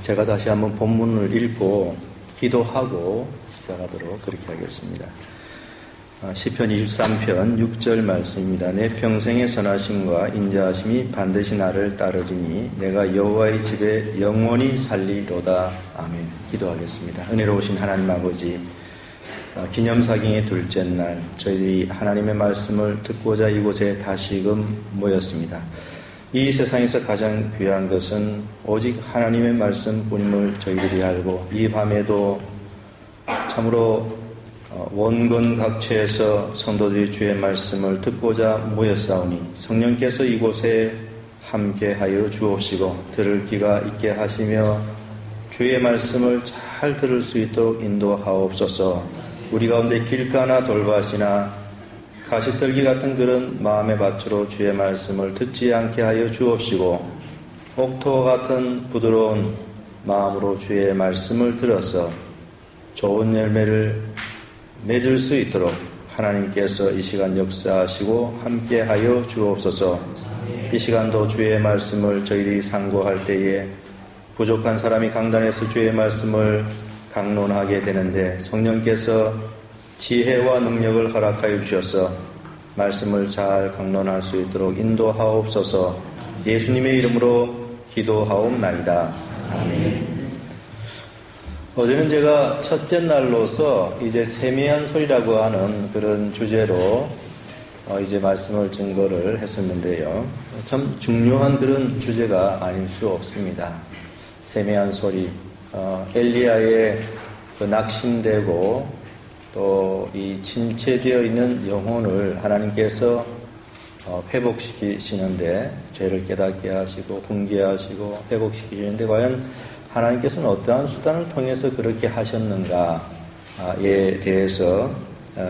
제가 다시 한번 본문을 읽고 기도하고 시작하도록 그렇게 하겠습니다. 시편 23편 6절 말씀입니다. 내 평생의 선하심과 인자하심이 반드시 나를 따르리니 내가 여호와의 집에 영원히 살리로다. 아멘. 기도하겠습니다. 은혜로우신 하나님 아버지, 기념사경의 둘째 날 저희들이 하나님의 말씀을 듣고자 이곳에 다시금 모였습니다. 이 세상에서 가장 귀한 것은 오직 하나님의 말씀뿐임을 저희들이 알고, 이 밤에도 참으로 원근각처에서 성도들이 주의 말씀을 듣고자 모였사오니 성령께서 이곳에 함께하여 주옵시고 들을 귀가 있게 하시며 주의 말씀을 잘 들을 수 있도록 인도하옵소서. 우리 가운데 길가나 돌밭이나 가시떨기 같은 그런 마음의 밭으로 주의 말씀을 듣지 않게 하여 주옵시고, 옥토 같은 부드러운 마음으로 주의 말씀을 들어서 좋은 열매를 맺을 수 있도록 하나님께서 이 시간 역사하시고 함께하여 주옵소서. 이 시간도 주의 말씀을 저희들이 상고할 때에 부족한 사람이 강단에서 주의 말씀을 강론하게 되는데, 성령께서 지혜와 능력을 허락하여 주셔서 말씀을 잘 강론할 수 있도록 인도하옵소서. 예수님의 이름으로 기도하옵나이다. 아멘. 어제는 제가 첫째 날로서 이제 세미한 소리라고 하는 그런 주제로 이제 말씀을 증거를 했었는데요. 참 중요한 그런 주제가 아닐 수 없습니다. 세미한 소리, 엘리야의 그 낙심되고 또 이 침체되어 있는 영혼을 하나님께서 회복시키시는데, 죄를 깨닫게 하시고 훈계하시고 회복시키시는데, 과연 하나님께서는 어떠한 수단을 통해서 그렇게 하셨는가에 대해서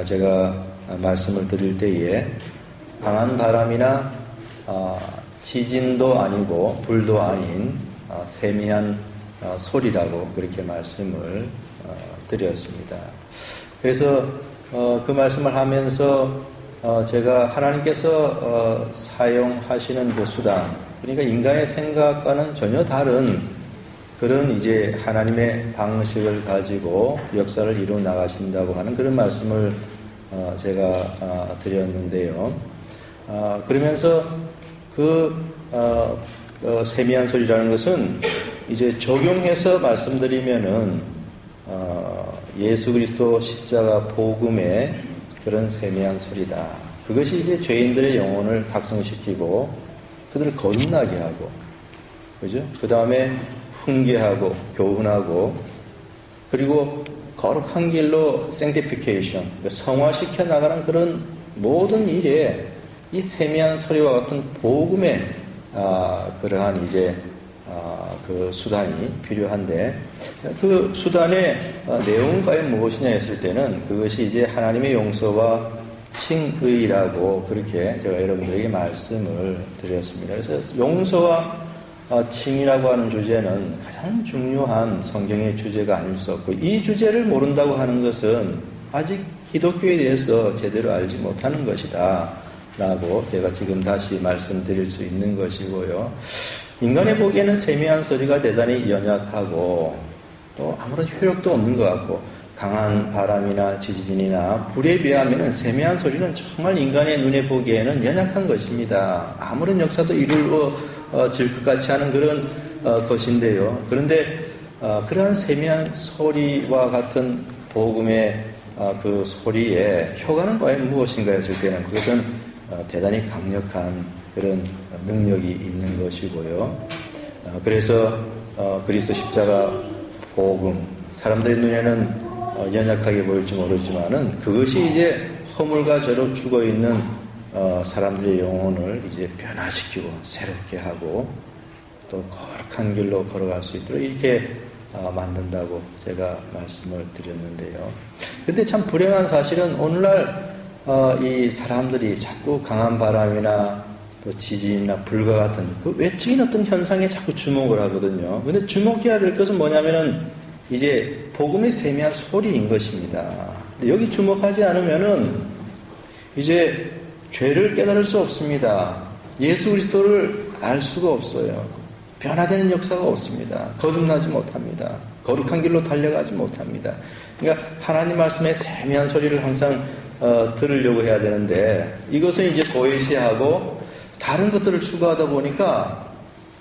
제가 말씀을 드릴 때에 강한 바람이나 지진도 아니고 불도 아닌 세미한 소리라고 그렇게 말씀을 드렸습니다. 그래서 그 말씀을 하면서 제가 하나님께서 사용하시는 그 수단, 그러니까 인간의 생각과는 전혀 다른 그런 이제 하나님의 방식을 가지고 역사를 이루어 나가신다고 하는 그런 말씀을 제가 드렸는데요. 그러면서 그 세미한 소리라는 것은 이제 적용해서 말씀드리면은 예수 그리스도 십자가 복음의 그런 세미한 소리다. 그것이 이제 죄인들의 영혼을 각성시키고 그들을 거듭나게 하고, 그죠? 그 다음에 훈계하고 교훈하고, 그리고 거룩한 길로 sanctification, 성화시켜 나가는 그런 모든 일에 이 세미한 소리와 같은 복음의 그러한 이제 그 수단이 필요한데, 그 수단의 내용은 과연 무엇이냐 했을 때는 그것이 이제 하나님의 용서와 칭의라고 그렇게 제가 여러분들에게 말씀을 드렸습니다. 그래서 용서와 칭이라고 하는 주제는 가장 중요한 성경의 주제가 아닐 수 없고, 이 주제를 모른다고 하는 것은 아직 기독교에 대해서 제대로 알지 못하는 것이다 라고 제가 지금 다시 말씀드릴 수 있는 것이고요. 인간의 보기에는 세미한 소리가 대단히 연약하고 또 아무런 효력도 없는 것 같고, 강한 바람이나 지진이나 불에 비하면 세미한 소리는 정말 인간의 눈에 보기에는 연약한 것입니다. 아무런 역사도 이루어질 것 같이 하는 그런 것인데요. 그런데 그러한 세미한 소리와 같은 복음의 그 소리의 효과는 과연 무엇인가 했을 때는 그것은 대단히 강력한 그런 능력이 있는 것이고요. 그래서 그리스도 십자가 복음, 사람들의 눈에는 연약하게 보일지 모르지만은 그것이 이제 허물과 죄로 죽어있는 사람들의 영혼을 이제 변화시키고 새롭게 하고 또 거룩한 길로 걸어갈 수 있도록 이렇게 만든다고 제가 말씀을 드렸는데요. 근데 참 불행한 사실은 오늘날 이 사람들이 자꾸 강한 바람이나 또 지진이나 불과 같은 그 외적인 어떤 현상에 자꾸 주목을 하거든요. 근데 주목해야 될 것은 뭐냐면은 이제 복음의 세미한 소리인 것입니다. 여기 주목하지 않으면은 이제 죄를 깨달을 수 없습니다. 예수 그리스도를 알 수가 없어요. 변화되는 역사가 없습니다. 거듭나지 못합니다. 거룩한 길로 달려가지 못합니다. 그러니까 하나님 말씀의 세미한 소리를 항상 들으려고 해야 되는데 이것은 이제 도외시하고 다른 것들을 추구하다 보니까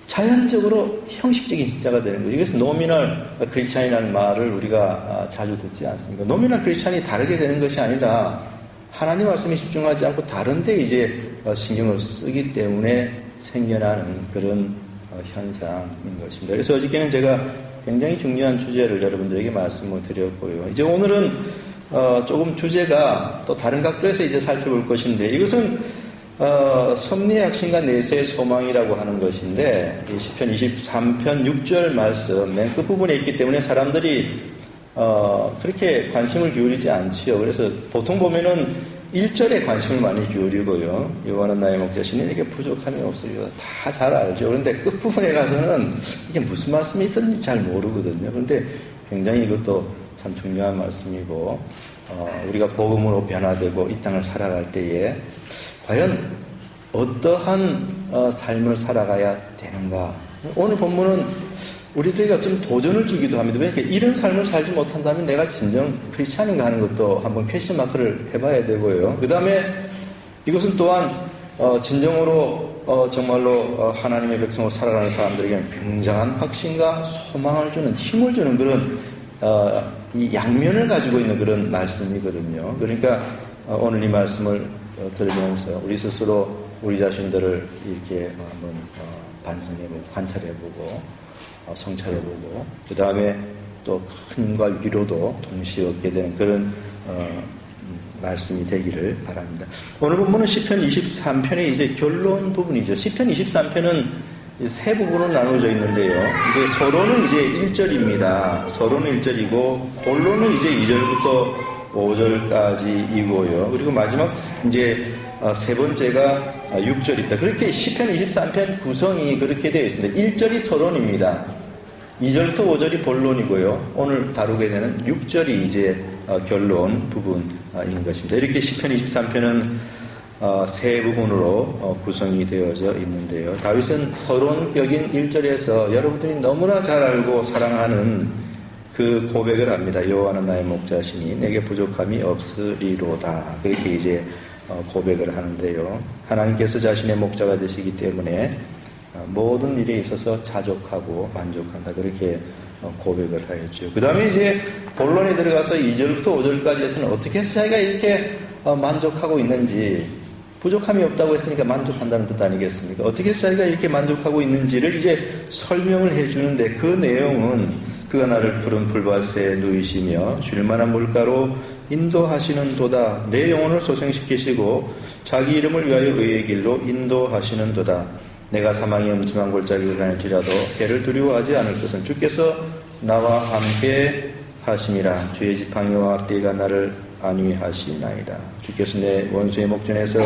자연적으로 형식적인 신자가 되는 거죠. 이것은 노미널 크리스찬이라는 말을 우리가 자주 듣지 않습니까? 노미널 크리스찬이 다르게 되는 것이 아니라 하나님 말씀에 집중하지 않고 다른 데 이제 신경을 쓰기 때문에 생겨나는 그런 현상인 것입니다. 그래서 어저께는 제가 굉장히 중요한 주제를 여러분들에게 말씀을 드렸고요. 이제 오늘은 조금 주제가 또 다른 각도에서 이제 살펴볼 것인데 이것은 섭리의 확신과 내세의 소망이라고 하는 것인데 시편 23편 6절 말씀 맨 끝부분에 있기 때문에 사람들이 그렇게 관심을 기울이지 않지요. 그래서 보통 보면은 1절에 관심을 많이 기울이고요. 여호와는 나의 목자시니 내게 부족함이 없으리라. 다 잘 알죠. 그런데 끝부분에 가서는 이게 무슨 말씀이 있었는지 잘 모르거든요. 그런데 굉장히 이것도 참 중요한 말씀이고 우리가 복음으로 변화되고 이 땅을 살아갈 때에 과연 어떠한 삶을 살아가야 되는가. 오늘 본문은 우리들에게 좀 도전을 주기도 합니다. 왜냐하면 이런 삶을 살지 못한다면 내가 진정 크리스찬인가 하는 것도 한번 퀘스천 마크를 해봐야 되고요. 그 다음에 이것은 또한 진정으로 정말로 하나님의 백성으로 살아가는 사람들에게는 굉장한 확신과 소망을 주는 힘을 주는 그런 이 양면을 가지고 있는 그런 말씀이거든요. 그러니까 오늘 이 말씀을 들으면서 우리 스스로 우리 자신들을 이렇게 한번 반성해보고 관찰해보고 성찰해보고 그 다음에 또 큰 힘과 위로도 동시에 얻게 되는 그런 말씀이 되기를 바랍니다. 오늘 본문은 시편 23편의 이제 결론 부분이죠. 시편 23편은 세 부분으로 나누어져 있는데요. 이제 서론은 이제 1절입니다. 서론은 1절이고 본론은 이제 2절부터 5절까지이고요. 그리고 마지막 이제 세 번째가 6절입니다. 그렇게 시편 23편 구성이 그렇게 되어 있습니다. 1절이 서론입니다. 2절부터 5절이 본론이고요. 오늘 다루게 되는 6절이 이제 결론 부분인 것입니다. 이렇게 시편 23편은 세 부분으로 구성이 되어져 있는데요. 다윗은 서론격인 1절에서 여러분들이 너무나 잘 알고 사랑하는 그 고백을 합니다. 여호와는 나의 목자시니 내게 부족함이 없으리로다. 그렇게 이제 고백을 하는데요. 하나님께서 자신의 목자가 되시기 때문에 모든 일에 있어서 자족하고 만족한다. 그렇게 고백을 하였죠. 그 다음에 이제 본론에 들어가서 2절부터 5절까지 해서는 어떻게 해서 자기가 이렇게 만족하고 있는지, 부족함이 없다고 했으니까 만족한다는 뜻 아니겠습니까? 어떻게 해서 자기가 이렇게 만족하고 있는지를 이제 설명을 해주는데 그 내용은 그가 나를 푸른 풀밭에 누이시며 쉴만한 물가로 인도하시는 도다. 내 영혼을 소생시키시고 자기 이름을 위하여 의의 길로 인도하시는 도다. 내가 사망의 음침한 골짜기를 다닐지라도 해를 두려워하지 않을 것은 주께서 나와 함께 하심이라. 주의 지팡이와 앞뒤가 나를 안위하시나이다. 주께서 내 원수의 목전에서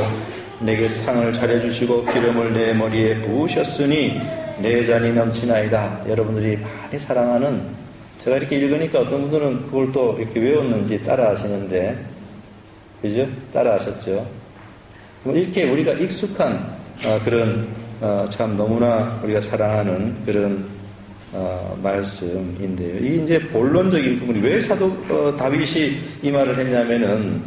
내게 상을 차려주시고 기름을 내 머리에 부으셨으니 내 잔이 넘치나이다. 여러분들이 많이 사랑하는, 제가 이렇게 읽으니까 어떤 분들은 그걸 또 이렇게 외웠는지 따라 하시는데, 그죠? 따라 하셨죠? 이렇게 우리가 익숙한 그런 참 너무나 우리가 사랑하는 그런 말씀인데요. 이게 이제 본론적인 부분이 왜 사도 다윗이 이 말을 했냐면은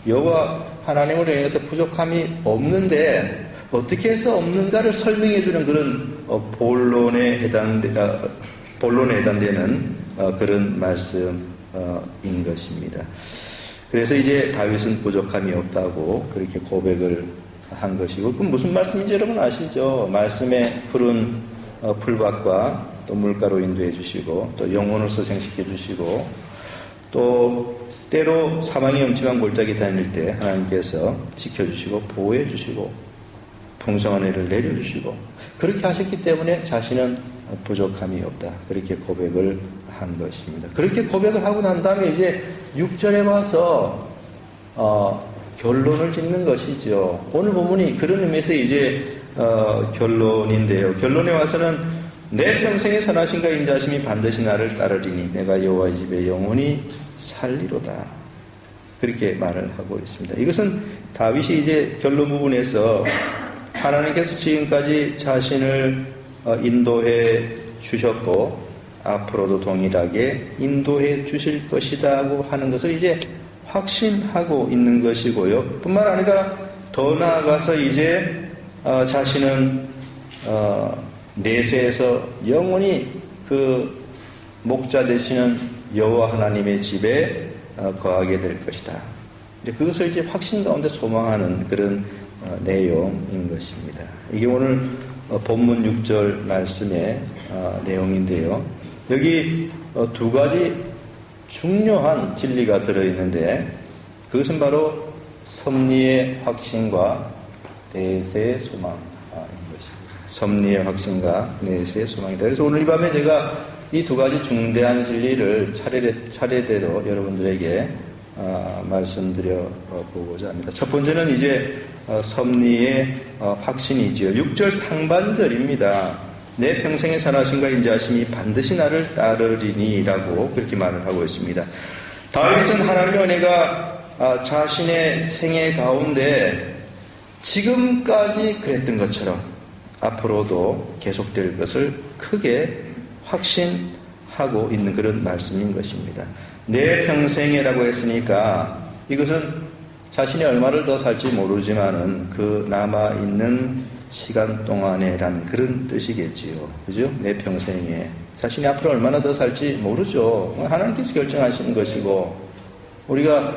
여호와 하나님을 향해서 부족함이 없는데 어떻게 해서 없는가를 설명해 주는 그런 본론에 해당되는 그런 말씀인 것입니다. 그래서 이제 다윗은 부족함이 없다고 그렇게 고백을 한 것이고, 그럼 무슨 말씀인지 여러분 아시죠? 말씀에 푸른 풀밭과 또 물가로 인도해 주시고, 또 영혼을 소생시켜 주시고, 또 때로 사망의 음침한 골짜기 다닐 때 하나님께서 지켜주시고 보호해 주시고 풍성한 애를 내려주시고, 그렇게 하셨기 때문에 자신은 부족함이 없다. 그렇게 고백을 한 것입니다. 그렇게 고백을 하고 난 다음에 이제 6절에 와서 결론을 짓는 것이죠. 오늘 본문이 그런 의미에서 이제 결론인데요. 결론에 와서는 내 평생의 선하심과 인자하심이 반드시 나를 따르리니 내가 여호와의 집에 영원히 살리로다. 그렇게 말을 하고 있습니다. 이것은 다윗이 이제 결론 부분에서 하나님께서 지금까지 자신을 인도해 주셨고 앞으로도 동일하게 인도해 주실 것이라고 하는 것을 이제 확신하고 있는 것이고요. 뿐만 아니라 더 나아가서 이제 자신은 내세에서 영원히 그 목자 되시는 여호와 하나님의 집에 거하게 될 것이다. 이제 그것을 이제 확신 가운데 소망하는 그런 내용인 것입니다. 이게 오늘 본문 6절 말씀의 내용인데요. 여기 두 가지 중요한 진리가 들어있는데 그것은 바로 섭리의 확신과 내세의 소망인 것입니다. 섭리의 확신과 내세의 소망이다. 그래서 오늘 이 밤에 제가 이 두 가지 중대한 진리를 차례대로 여러분들에게 말씀드려 보고자 합니다. 첫 번째는 이제 섭리의 확신이지요. 6절 상반절입니다. 내 평생에 선하심과 인자하심이 반드시 나를 따르리니라고 그렇게 말을 하고 있습니다. 다윗은 하나님의 은혜가 자신의 생애 가운데 지금까지 그랬던 것처럼 앞으로도 계속될 것을 크게 확신하고 있는 그런 말씀인 것입니다. 내 평생이라고 했으니까 이것은 자신이 얼마를 더 살지 모르지만은 그 남아있는 시간 동안에라는 그런 뜻이겠지요. 그죠? 내 평생에. 자신이 앞으로 얼마나 더 살지 모르죠. 하나님께서 결정하시는 것이고, 우리가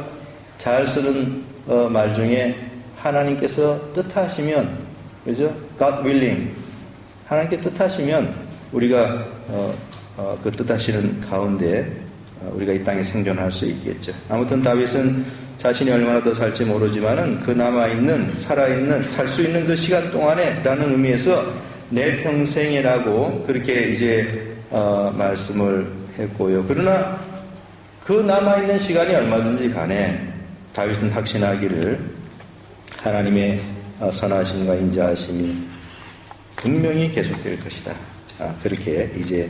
잘 쓰는 말 중에 하나님께서 뜻하시면, 그죠? God willing. 하나님께 뜻하시면 우리가 그 뜻하시는 가운데 우리가 이 땅에 생존할 수 있겠죠. 아무튼 다윗은 자신이 얼마나 더 살지 모르지만은 그 남아있는, 살아있는, 살 수 있는 그 시간 동안에 라는 의미에서 내 평생이라고 그렇게 이제 말씀을 했고요. 그러나 그 남아있는 시간이 얼마든지 간에 다윗은 확신하기를 하나님의 선하심과 인자하심이 분명히 계속될 것이다. 그렇게 이제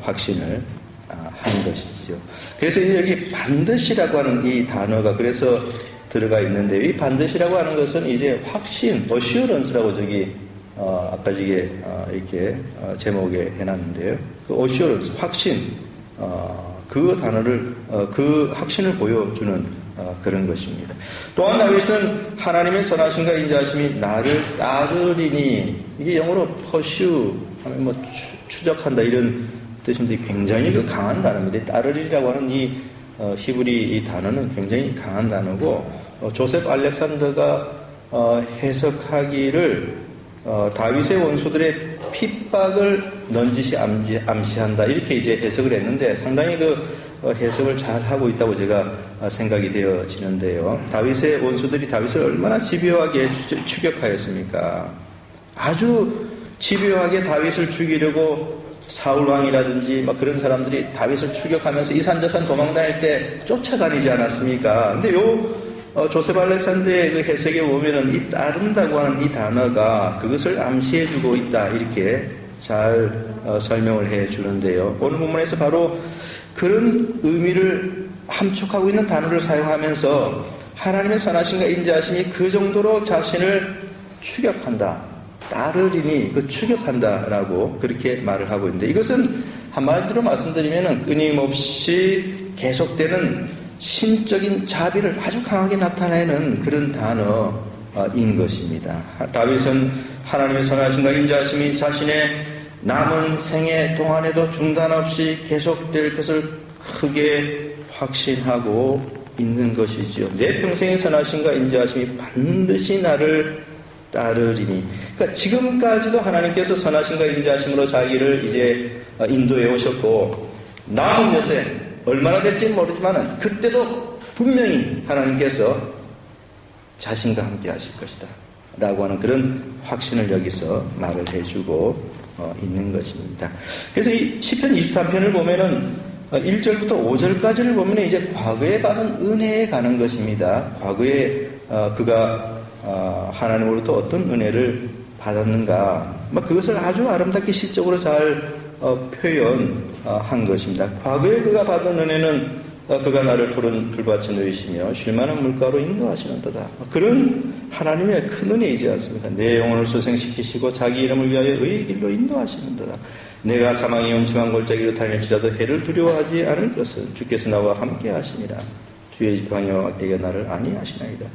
확신을 한 것이죠. 그래서 여기 반드시라고 하는 이 단어가 그래서 들어가 있는데, 이 반드시라고 하는 것은 이제 확신, assurance라고 저기 아까 저게 이렇게 제목에 해놨는데요. 그 assurance, 확신, 그 단어를 그 확신을 보여주는 그런 것입니다. 또한 다윗은 하나님의 선하심과 인자하심이 나를 따르리니, 이게 영어로 pursue 하면 뭐 추적한다 이런 뜻인데 굉장히 그 강한 단어입니다. 따르리라고 하는 이 히브리 이 단어는 굉장히 강한 단어고, 조셉 알렉산더가 해석하기를 다윗의 원수들의 핍박을 넌지시 암시한다 이렇게 이제 해석을 했는데, 상당히 그 해석을 잘 하고 있다고 제가 생각이 되어지는데요. 다윗의 원수들이 다윗을 얼마나 집요하게 추격하였습니까? 아주 집요하게 다윗을 죽이려고 사울 왕이라든지 막 그런 사람들이 다윗을 추격하면서 이산저산 도망다닐 때 쫓아다니지 않았습니까? 근데 조셉 알렉산더의 그 해석에 보면은 이 따른다고 하는 이 단어가 그것을 암시해주고 있다 이렇게 잘 설명을 해주는데요. 오늘 본문에서 바로 그런 의미를 함축하고 있는 단어를 사용하면서 하나님의 선하심과 인자하심이 그 정도로 자신을 추격한다. 따르리니 그 추격한다라고 그렇게 말을 하고 있는데, 이것은 한마디로 말씀드리면 끊임없이 계속되는 신적인 자비를 아주 강하게 나타내는 그런 단어인 것입니다. 다윗은 하나님의 선하심과 인자하심이 자신의 남은 생애 동안에도 중단 없이 계속될 것을 크게 확신하고 있는 것이지요. 내 평생의 선하심과 인자하심이 반드시 나를 따르리니. 그러니까 지금까지도 하나님께서 선하심과 인자하심으로 자기를 이제 인도해 오셨고, 남은 여생 얼마나 될지는 모르지만 그때도 분명히 하나님께서 자신과 함께 하실 것이다 라고 하는 그런 확신을 여기서 말을 해주고 있는 것입니다. 그래서 이 시편 23편을 보면은 1절부터 5절까지를 보면 이제 과거에 받은 은혜에 가는 것입니다. 과거에 그가 하나님으로부터 어떤 은혜를 받았는가, 그것을 아주 아름답게 시적으로 잘 표현한 것입니다. 과거에 그가 받은 은혜는 그가 나를 푸른 불밭에 누이시며 쉴만한 물가로 인도하시는도다. 그런 하나님의 큰 은혜이지 않습니까? 내 영혼을 소생시키시고 자기 이름을 위하여 의의 길로 인도하시는도다. 내가 사망의 음침한 골짜기로 다닐지라도 해를 두려워하지 않을 것은 주께서 나와 함께 하시니라. 주의 지팡이와 막대기가 나를 안위하시나이다.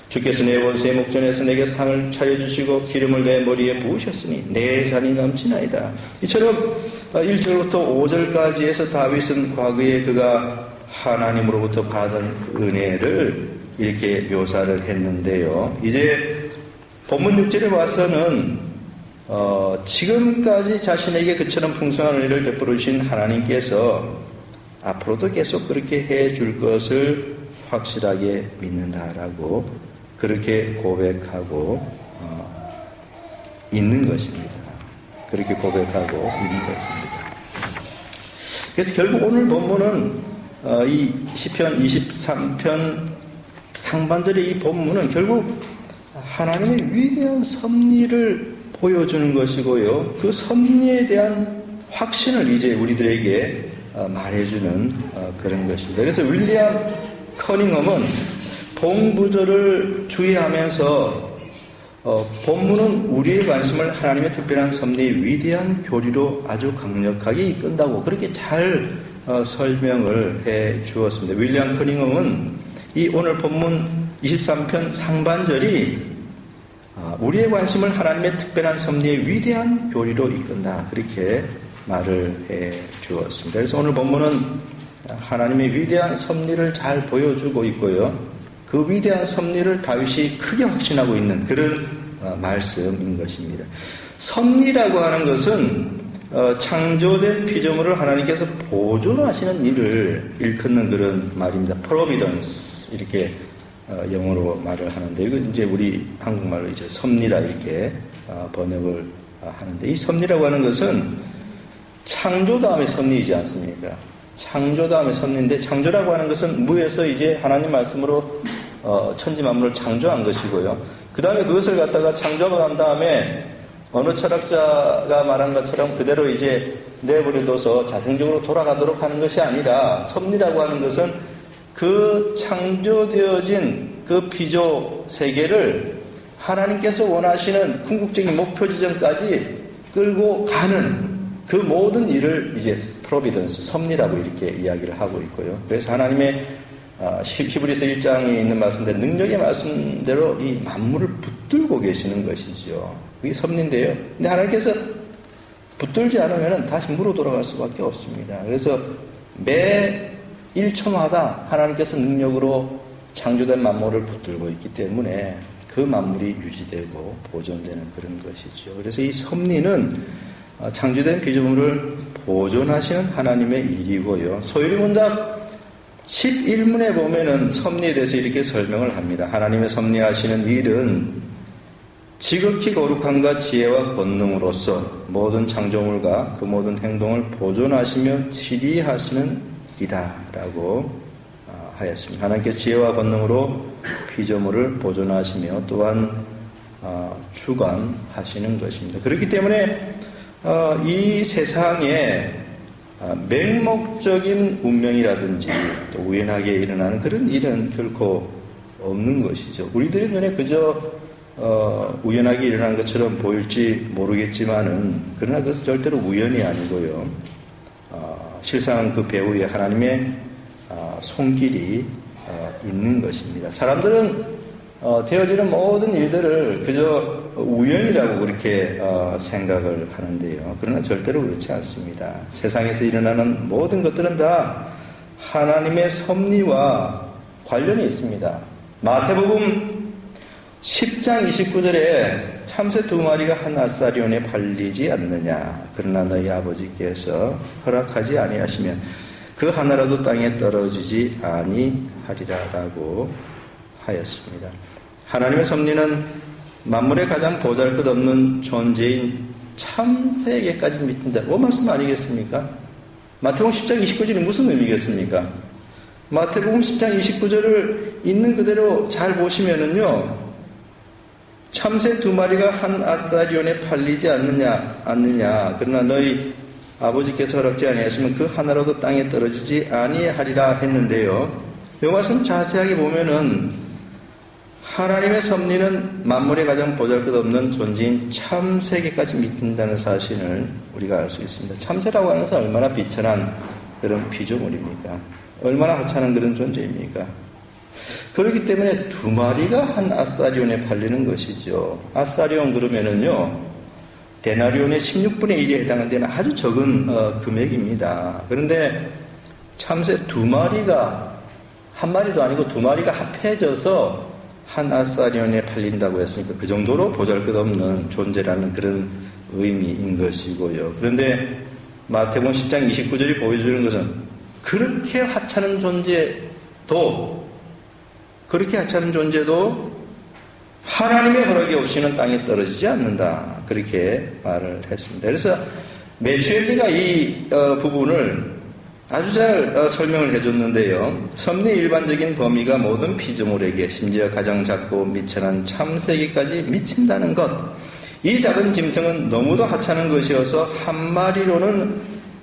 주께서 내 원수의 목전에서 내게 상을 차려주시고 기름을 내 머리에 부으셨으니 내 잔이 넘치나이다. 이처럼 1절부터 5절까지 해서 다윗은 과거에 그가 하나님으로부터 받은 은혜를 이렇게 묘사를 했는데요. 이제 본문 6절에 와서는 지금까지 자신에게 그처럼 풍성한 은혜를 베풀어 주신 하나님께서 앞으로도 계속 그렇게 해줄 것을 확실하게 믿는다라고 그렇게 고백하고 있는 것입니다. 그렇게 고백하고 있는 것입니다. 그래서 결국 오늘 본문은 이 시편 23편 상반절의 이 본문은 결국 하나님의 위대한 섭리를 보여주는 것이고요. 그 섭리에 대한 확신을 이제 우리들에게 말해주는 그런 것입니다. 그래서 윌리엄 커닝엄은 봉부절을 주의하면서 본문은 우리의 관심을 하나님의 특별한 섭리의 위대한 교리로 아주 강력하게 이끈다고 그렇게 잘 설명을 해 주었습니다. 윌리엄 커닝엄은 이 오늘 본문 23편 상반절이 우리의 관심을 하나님의 특별한 섭리의 위대한 교리로 이끈다 그렇게 말을 해 주었습니다. 그래서 오늘 본문은 하나님의 위대한 섭리를 잘 보여주고 있고요. 그 위대한 섭리를 다윗이 크게 확신하고 있는 그런 말씀인 것입니다. 섭리라고 하는 것은 창조된 피조물을 하나님께서 보존하시는 일을 일컫는 그런 말입니다. providence 이렇게 영어로 말을 하는데 이거 이제 우리 한국말로 이제 섭리라 이렇게 번역을 하는데 이 섭리라고 하는 것은 창조 다음에 섭리이지 않습니까? 창조 다음에 섭리인데 창조라고 하는 것은 무에서 이제 하나님 말씀으로 천지 만물을 창조한 것이고요. 그 다음에 그것을 갖다가 창조하고 난 다음에 어느 철학자가 말한 것처럼 그대로 이제 내버려둬서 자생적으로 돌아가도록 하는 것이 아니라 섭리라고 하는 것은 그 창조되어진 그 피조 세계를 하나님께서 원하시는 궁극적인 목표 지점까지 끌고 가는 그 모든 일을 이제 프로비던스, 섭리라고 이렇게 이야기를 하고 있고요. 그래서 하나님의 히브리서 1장에 있는 말씀대로 능력의 말씀대로 이 만물을 붙들고 계시는 것이죠. 그게 섭리인데요. 근데 하나님께서 붙들지 않으면 다시 물어 돌아갈 수밖에 없습니다. 그래서 매 1초마다 하나님께서 능력으로 창조된 만물을 붙들고 있기 때문에 그 만물이 유지되고 보존되는 그런 것이죠. 그래서 이 섭리는 창조된 피조물을 보존하시는 하나님의 일이고요. 소유리문답 11문에 보면은 섭리에 대해서 이렇게 설명을 합니다. 하나님의 섭리하시는 일은 지극히 거룩함과 지혜와 권능으로서 모든 창조물과 그 모든 행동을 보존하시며 지리하시는 일이다라고 하였습니다. 하나님께서 지혜와 권능으로 피조물을 보존하시며 또한 주관하시는 것입니다. 그렇기 때문에 이 세상에 맹목적인 운명이라든지 또 우연하게 일어나는 그런 일은 결코 없는 것이죠. 우리들의 눈에 그저 우연하게 일어나는 것처럼 보일지 모르겠지만은 그러나 그것은 절대로 우연이 아니고요. 실상 그 배후에 하나님의 손길이 있는 것입니다. 사람들은 되어지는 모든 일들을 그저 우연이라고 그렇게 생각을 하는데요. 그러나 절대로 그렇지 않습니다. 세상에서 일어나는 모든 것들은 다 하나님의 섭리와 관련이 있습니다. 마태복음 10장 29절에 참새 2마리가 한 아사리온에 팔리지 않느냐. 그러나 너희 아버지께서 허락하지 아니하시면 그 하나라도 땅에 떨어지지 아니하리라라고 하였습니다. 하나님의 섭리는 만물의 가장 보잘것없는 존재인 참새에게까지 미친다. 뭐 말씀 아니겠습니까? 마태복음 10장 29절이 무슨 의미겠습니까? 마태복음 10장 29절을 있는 그대로 잘 보시면은요, 참새 2마리가 한 아사리온에 팔리지 않느냐. 그러나 너희 아버지께서 허락지 아니하시면 그 하나라도 땅에 떨어지지 아니하리라 했는데요. 이 말씀 자세하게 보면은 하나님의 섭리는 만물의 가장 보잘것없는 존재인 참새에게까지 미친다는 사실을 우리가 알 수 있습니다. 참새라고 하는 것은 얼마나 비천한 그런 피조물입니까? 얼마나 하찮은 그런 존재입니까? 그렇기 때문에 2마리가 한 아사리온에 팔리는 것이죠. 아사리온 그러면은요, 데나리온의 16분의 1에 해당되는 아주 적은 금액입니다. 그런데 참새 2마리가, 한 마리도 아니고 2마리가 합해져서 한 아사리온에 팔린다고 했으니까 그 정도로 보잘것없는 존재라는 그런 의미인 것이고요. 그런데 마태복음 10장 29절이 보여주는 것은 그렇게 하찮은 존재도 하나님의 허락이 없이는 땅에 떨어지지 않는다. 그렇게 말을 했습니다. 그래서 메추엘리가 이 부분을 아주 잘 설명을 해줬는데요. 섭리의 일반적인 범위가 모든 피조물에게 심지어 가장 작고 미천한 참새에게까지 미친다는 것. 이 작은 짐승은 너무도 하찮은 것이어서 한 마리로는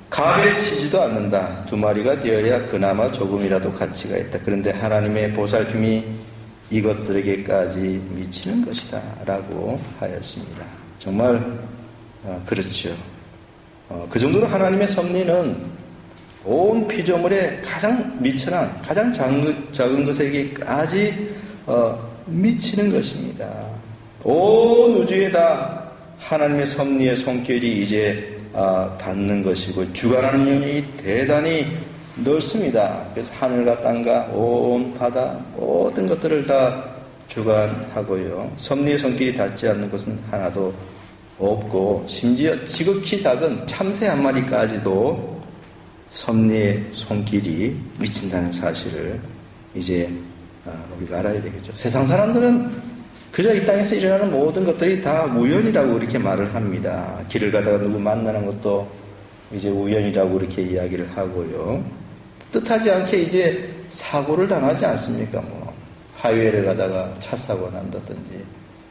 값에 치지도 않는다. 2마리가 되어야 그나마 조금이라도 가치가 있다. 그런데 하나님의 보살핌이 이것들에게까지 미치는 것이다 라고 하였습니다. 정말 그렇죠. 그 정도로 하나님의 섭리는 온 피조물의 가장 미천한, 가장 작은 것에게까지 미치는 것입니다. 온 우주에 다 하나님의 섭리의 손길이 이제 닿는 것이고, 주관하는 영역이 대단히 넓습니다. 그래서 하늘과 땅과 온 바다 모든 것들을 다 주관하고요. 섭리의 손길이 닿지 않는 것은 하나도 없고, 심지어 지극히 작은 참새 한 마리까지도 섭리의 손길이 미친다는 사실을 이제 우리가 알아야 되겠죠. 세상 사람들은 그저 이 땅에서 일어나는 모든 것들이 다 우연이라고 이렇게 말을 합니다. 길을 가다가 누구 만나는 것도 이제 우연이라고 이렇게 이야기를 하고요. 뜻하지 않게 이제 사고를 당하지 않습니까? 뭐 하이웨이를 가다가 차 사고 난다든지,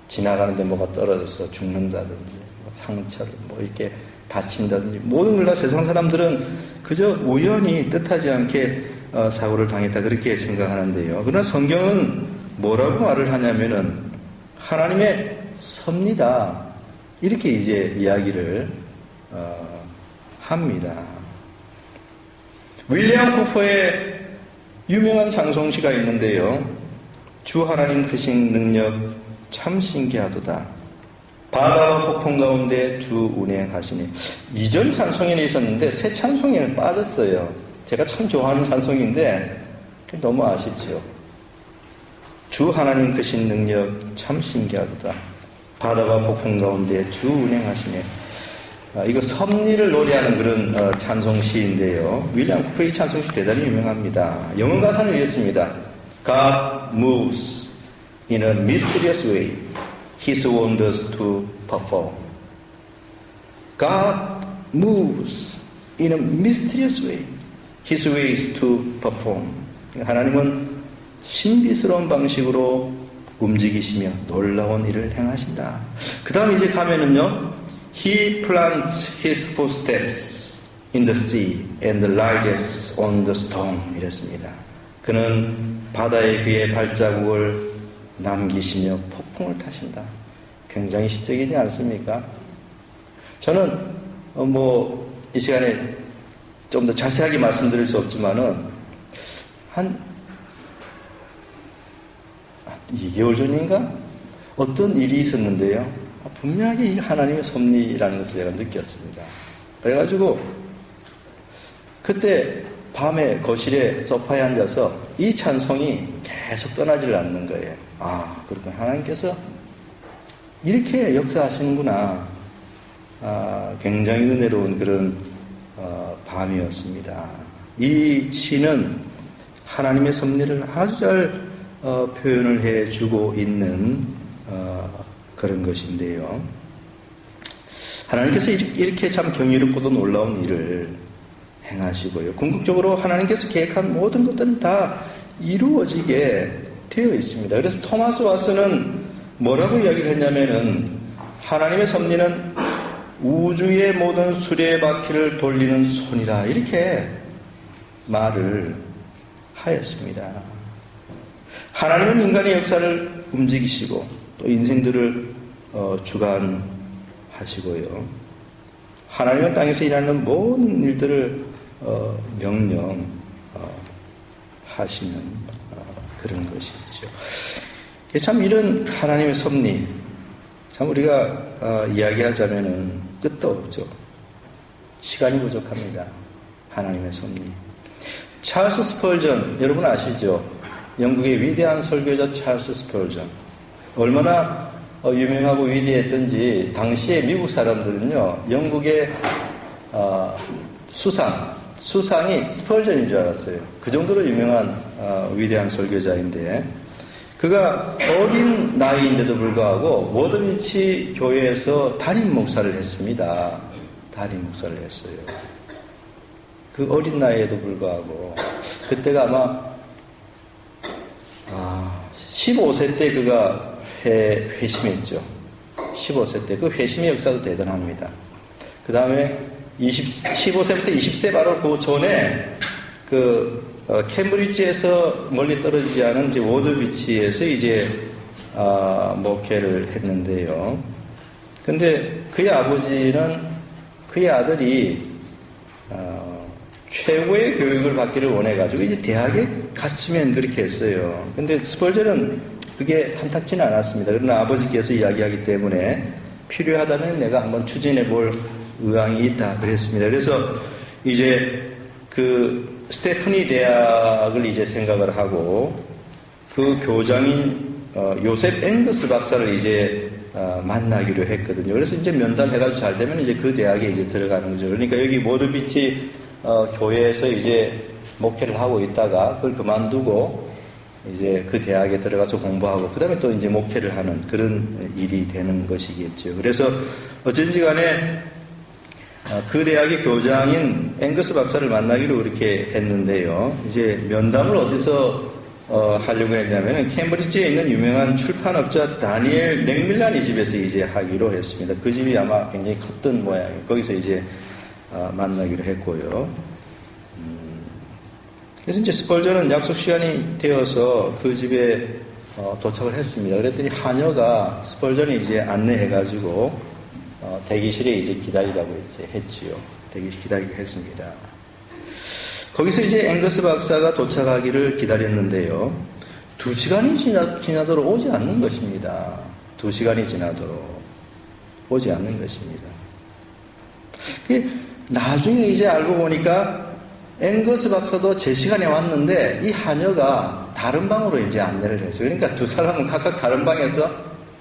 지나가는데 뭐가 떨어져서 죽는다든지, 상처를 뭐 이렇게 다친다든지, 모든 걸 다 세상 사람들은 그저 우연히 뜻하지 않게 사고를 당했다 그렇게 생각하는데요. 그러나 성경은 뭐라고 말을 하냐면은 하나님의 섭리다 이렇게 이제 이야기를 합니다. 윌리엄 쿠퍼의 유명한 찬송시가 있는데요. 주 하나님 크신 능력 참 신기하도다. 바다와 폭풍 가운데 주 운행하시니. 이전 찬송에는 있었는데 새 찬송에는 빠졌어요. 제가 참 좋아하는 찬송인데 너무 아쉽죠. 주 하나님 크신 능력 참 신기하도다. 바다와 폭풍 가운데 주 운행하시네. 이거 섭리를 노래하는 그런 찬송시인데요. 윌리엄 쿠퍼 이 찬송시 대단히 유명합니다. 영어 가사는 이렇습니다. God moves in a mysterious way. His wonders to perform. God moves in a mysterious way. His ways to perform. 하나님은 신비스러운 방식으로 움직이시며 놀라운 일을 행하신다. 그 다음 이제 가면은요. He plants his footsteps in the sea and rides on the storm. 이랬습니다. 그는 바다에 그의 발자국을 남기시며 폭풍을 타신다. 굉장히 시적이지 않습니까? 저는 이 시간에 좀 더 자세하게 말씀드릴 수 없지만은 한 2개월 전인가 어떤 일이 있었는데요. 분명히 하나님의 섭리라는 것을 제가 느꼈습니다. 그래가지고 그때 밤에 거실에 소파에 앉아서 이 찬송이 계속 떠나질 않는 거예요. 그렇구나. 하나님께서 이렇게 역사하시는구나. 굉장히 은혜로운 그런 밤이었습니다. 이 시는 하나님의 섭리를 아주 잘 표현을 해주고 있는 그런 것인데요. 하나님께서 이렇게 참 경이롭고도 놀라운 일을 행하시고요. 궁극적으로 하나님께서 계획한 모든 것들은 다 이루어지게 되어 있습니다. 그래서 토마스 와스는 뭐라고 이야기를 했냐면은 하나님의 섭리는 우주의 모든 수레바퀴를 돌리는 손이라 이렇게 말을 하였습니다. 하나님은 인간의 역사를 움직이시고 또 인생들을 주관하시고요. 하나님은 땅에서 일하는 모든 일들을 명령하시는 그런 것이죠. 참 이런 하나님의 섭리, 참 우리가 이야기하자면은 끝도 없죠. 시간이 부족합니다. 하나님의 섭리. 찰스 스펄전, 여러분 아시죠? 영국의 위대한 설교자 찰스 스펄전. 얼마나 유명하고 위대했던지 당시에 미국 사람들은요, 영국의 수상이 스펄전인 줄 알았어요. 그 정도로 유명한 위대한 설교자인데, 그가 어린 나이인데도 불구하고 워드비치 교회에서 담임 목사를 했습니다. 담임 목사를 했어요. 그 어린 나이에도 불구하고 그때가 아마 15세 때 그가 회심했죠. 15세 때 그 회심의 역사도 대단합니다. 그 다음에 15세부터 20세 바로 그 전에 캠브리지에서 멀리 떨어지지 않은 이제 워드비치에서 이제 목회를 했는데요. 근데 그의 아버지는 그의 아들이 최고의 교육을 받기를 원해가지고 이제 대학에 갔으면 그렇게 했어요. 근데 스펄전은 그게 탐탁지는 않았습니다. 그러나 아버지께서 이야기하기 때문에 필요하다면 내가 한번 추진해 볼 의향이 있다 그랬습니다. 그래서 이제 그 스테프니 대학을 이제 생각을 하고 그 교장인 요셉 앵거스 박사를 이제 만나기로 했거든요. 그래서 이제 면담해가지고 잘 되면 이제 그 대학에 이제 들어가는 거죠. 그러니까 여기 모르비치 교회에서 이제 목회를 하고 있다가 그걸 그만두고 이제 그 대학에 들어가서 공부하고 그 다음에 또 이제 목회를 하는 그런 일이 되는 것이겠죠. 그래서 어쩐지 간에 그 대학의 교장인 앵거스 박사를 만나기로 그렇게 했는데요. 이제 면담을 어디서 하려고 했냐면 캠브리지에 있는 유명한 출판업자 다니엘 맥밀란의 집에서 이제 하기로 했습니다. 그 집이 아마 굉장히 컸던 모양이에요. 거기서 이제 만나기로 했고요. 그래서 이제 스펄전은 약속 시간이 되어서 그 집에 도착을 했습니다. 그랬더니 하녀가 스펄전이 이제 안내해가지고 대기실에 이제 기다리라고 이제 했지요. 대기실 기다리게 했습니다. 거기서 이제 앵거스 박사가 도착하기를 기다렸는데요. 2시간이 지나도록 오지 않는 것입니다. 2시간이 지나도록 오지 않는 것입니다. 나중에 이제 알고 보니까 앵거스 박사도 제 시간에 왔는데 이 하녀가 다른 방으로 이제 안내를 했어요. 그러니까 두 사람은 각각 다른 방에서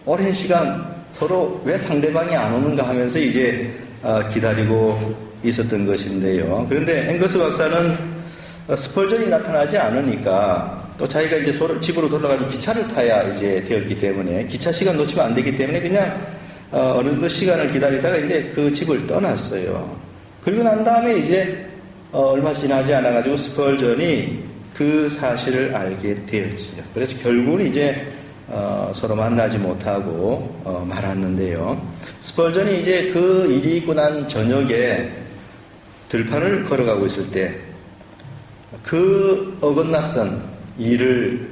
오랜 시간 서로 왜 상대방이 안 오는가 하면서 이제 기다리고 있었던 것인데요. 그런데 앵거스 박사는 스펄전이 나타나지 않으니까 또 자기가 이제 집으로 돌아가서 기차를 타야 이제 되었기 때문에 기차 시간 놓치면 안 되기 때문에 그냥 어느 정도 시간을 기다리다가 이제 그 집을 떠났어요. 그리고 난 다음에 이제 얼마 지나지 않아가지고 스펄전이 그 사실을 알게 되었지요. 그래서 결국은 이제 서로 만나지 못하고 말았는데요. 스펄전이 이제 그 일이 있고 난 저녁에 들판을 걸어가고 있을 때 그 어긋났던 일을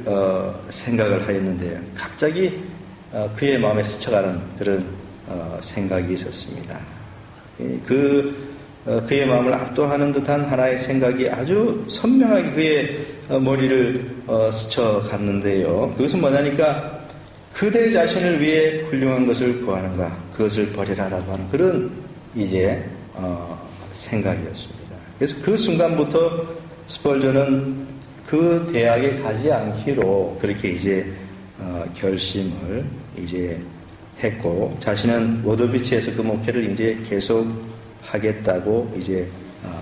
생각을 하였는데요. 갑자기 그의 마음에 스쳐가는 그런 생각이 있었습니다. 그의 마음을 압도하는 듯한 하나의 생각이 아주 선명하게 그의 머리를 스쳐갔는데요. 그것은 뭐냐니까 그대 자신을 위해 훌륭한 것을 구하는가, 그것을 버리라라고 하는 그런 이제 생각이었습니다. 그래서 그 순간부터 스펄전은 그 대학에 가지 않기로 그렇게 이제 결심을 이제 했고 자신은 워드비치에서 그 목회를 이제 계속 하겠다고 이제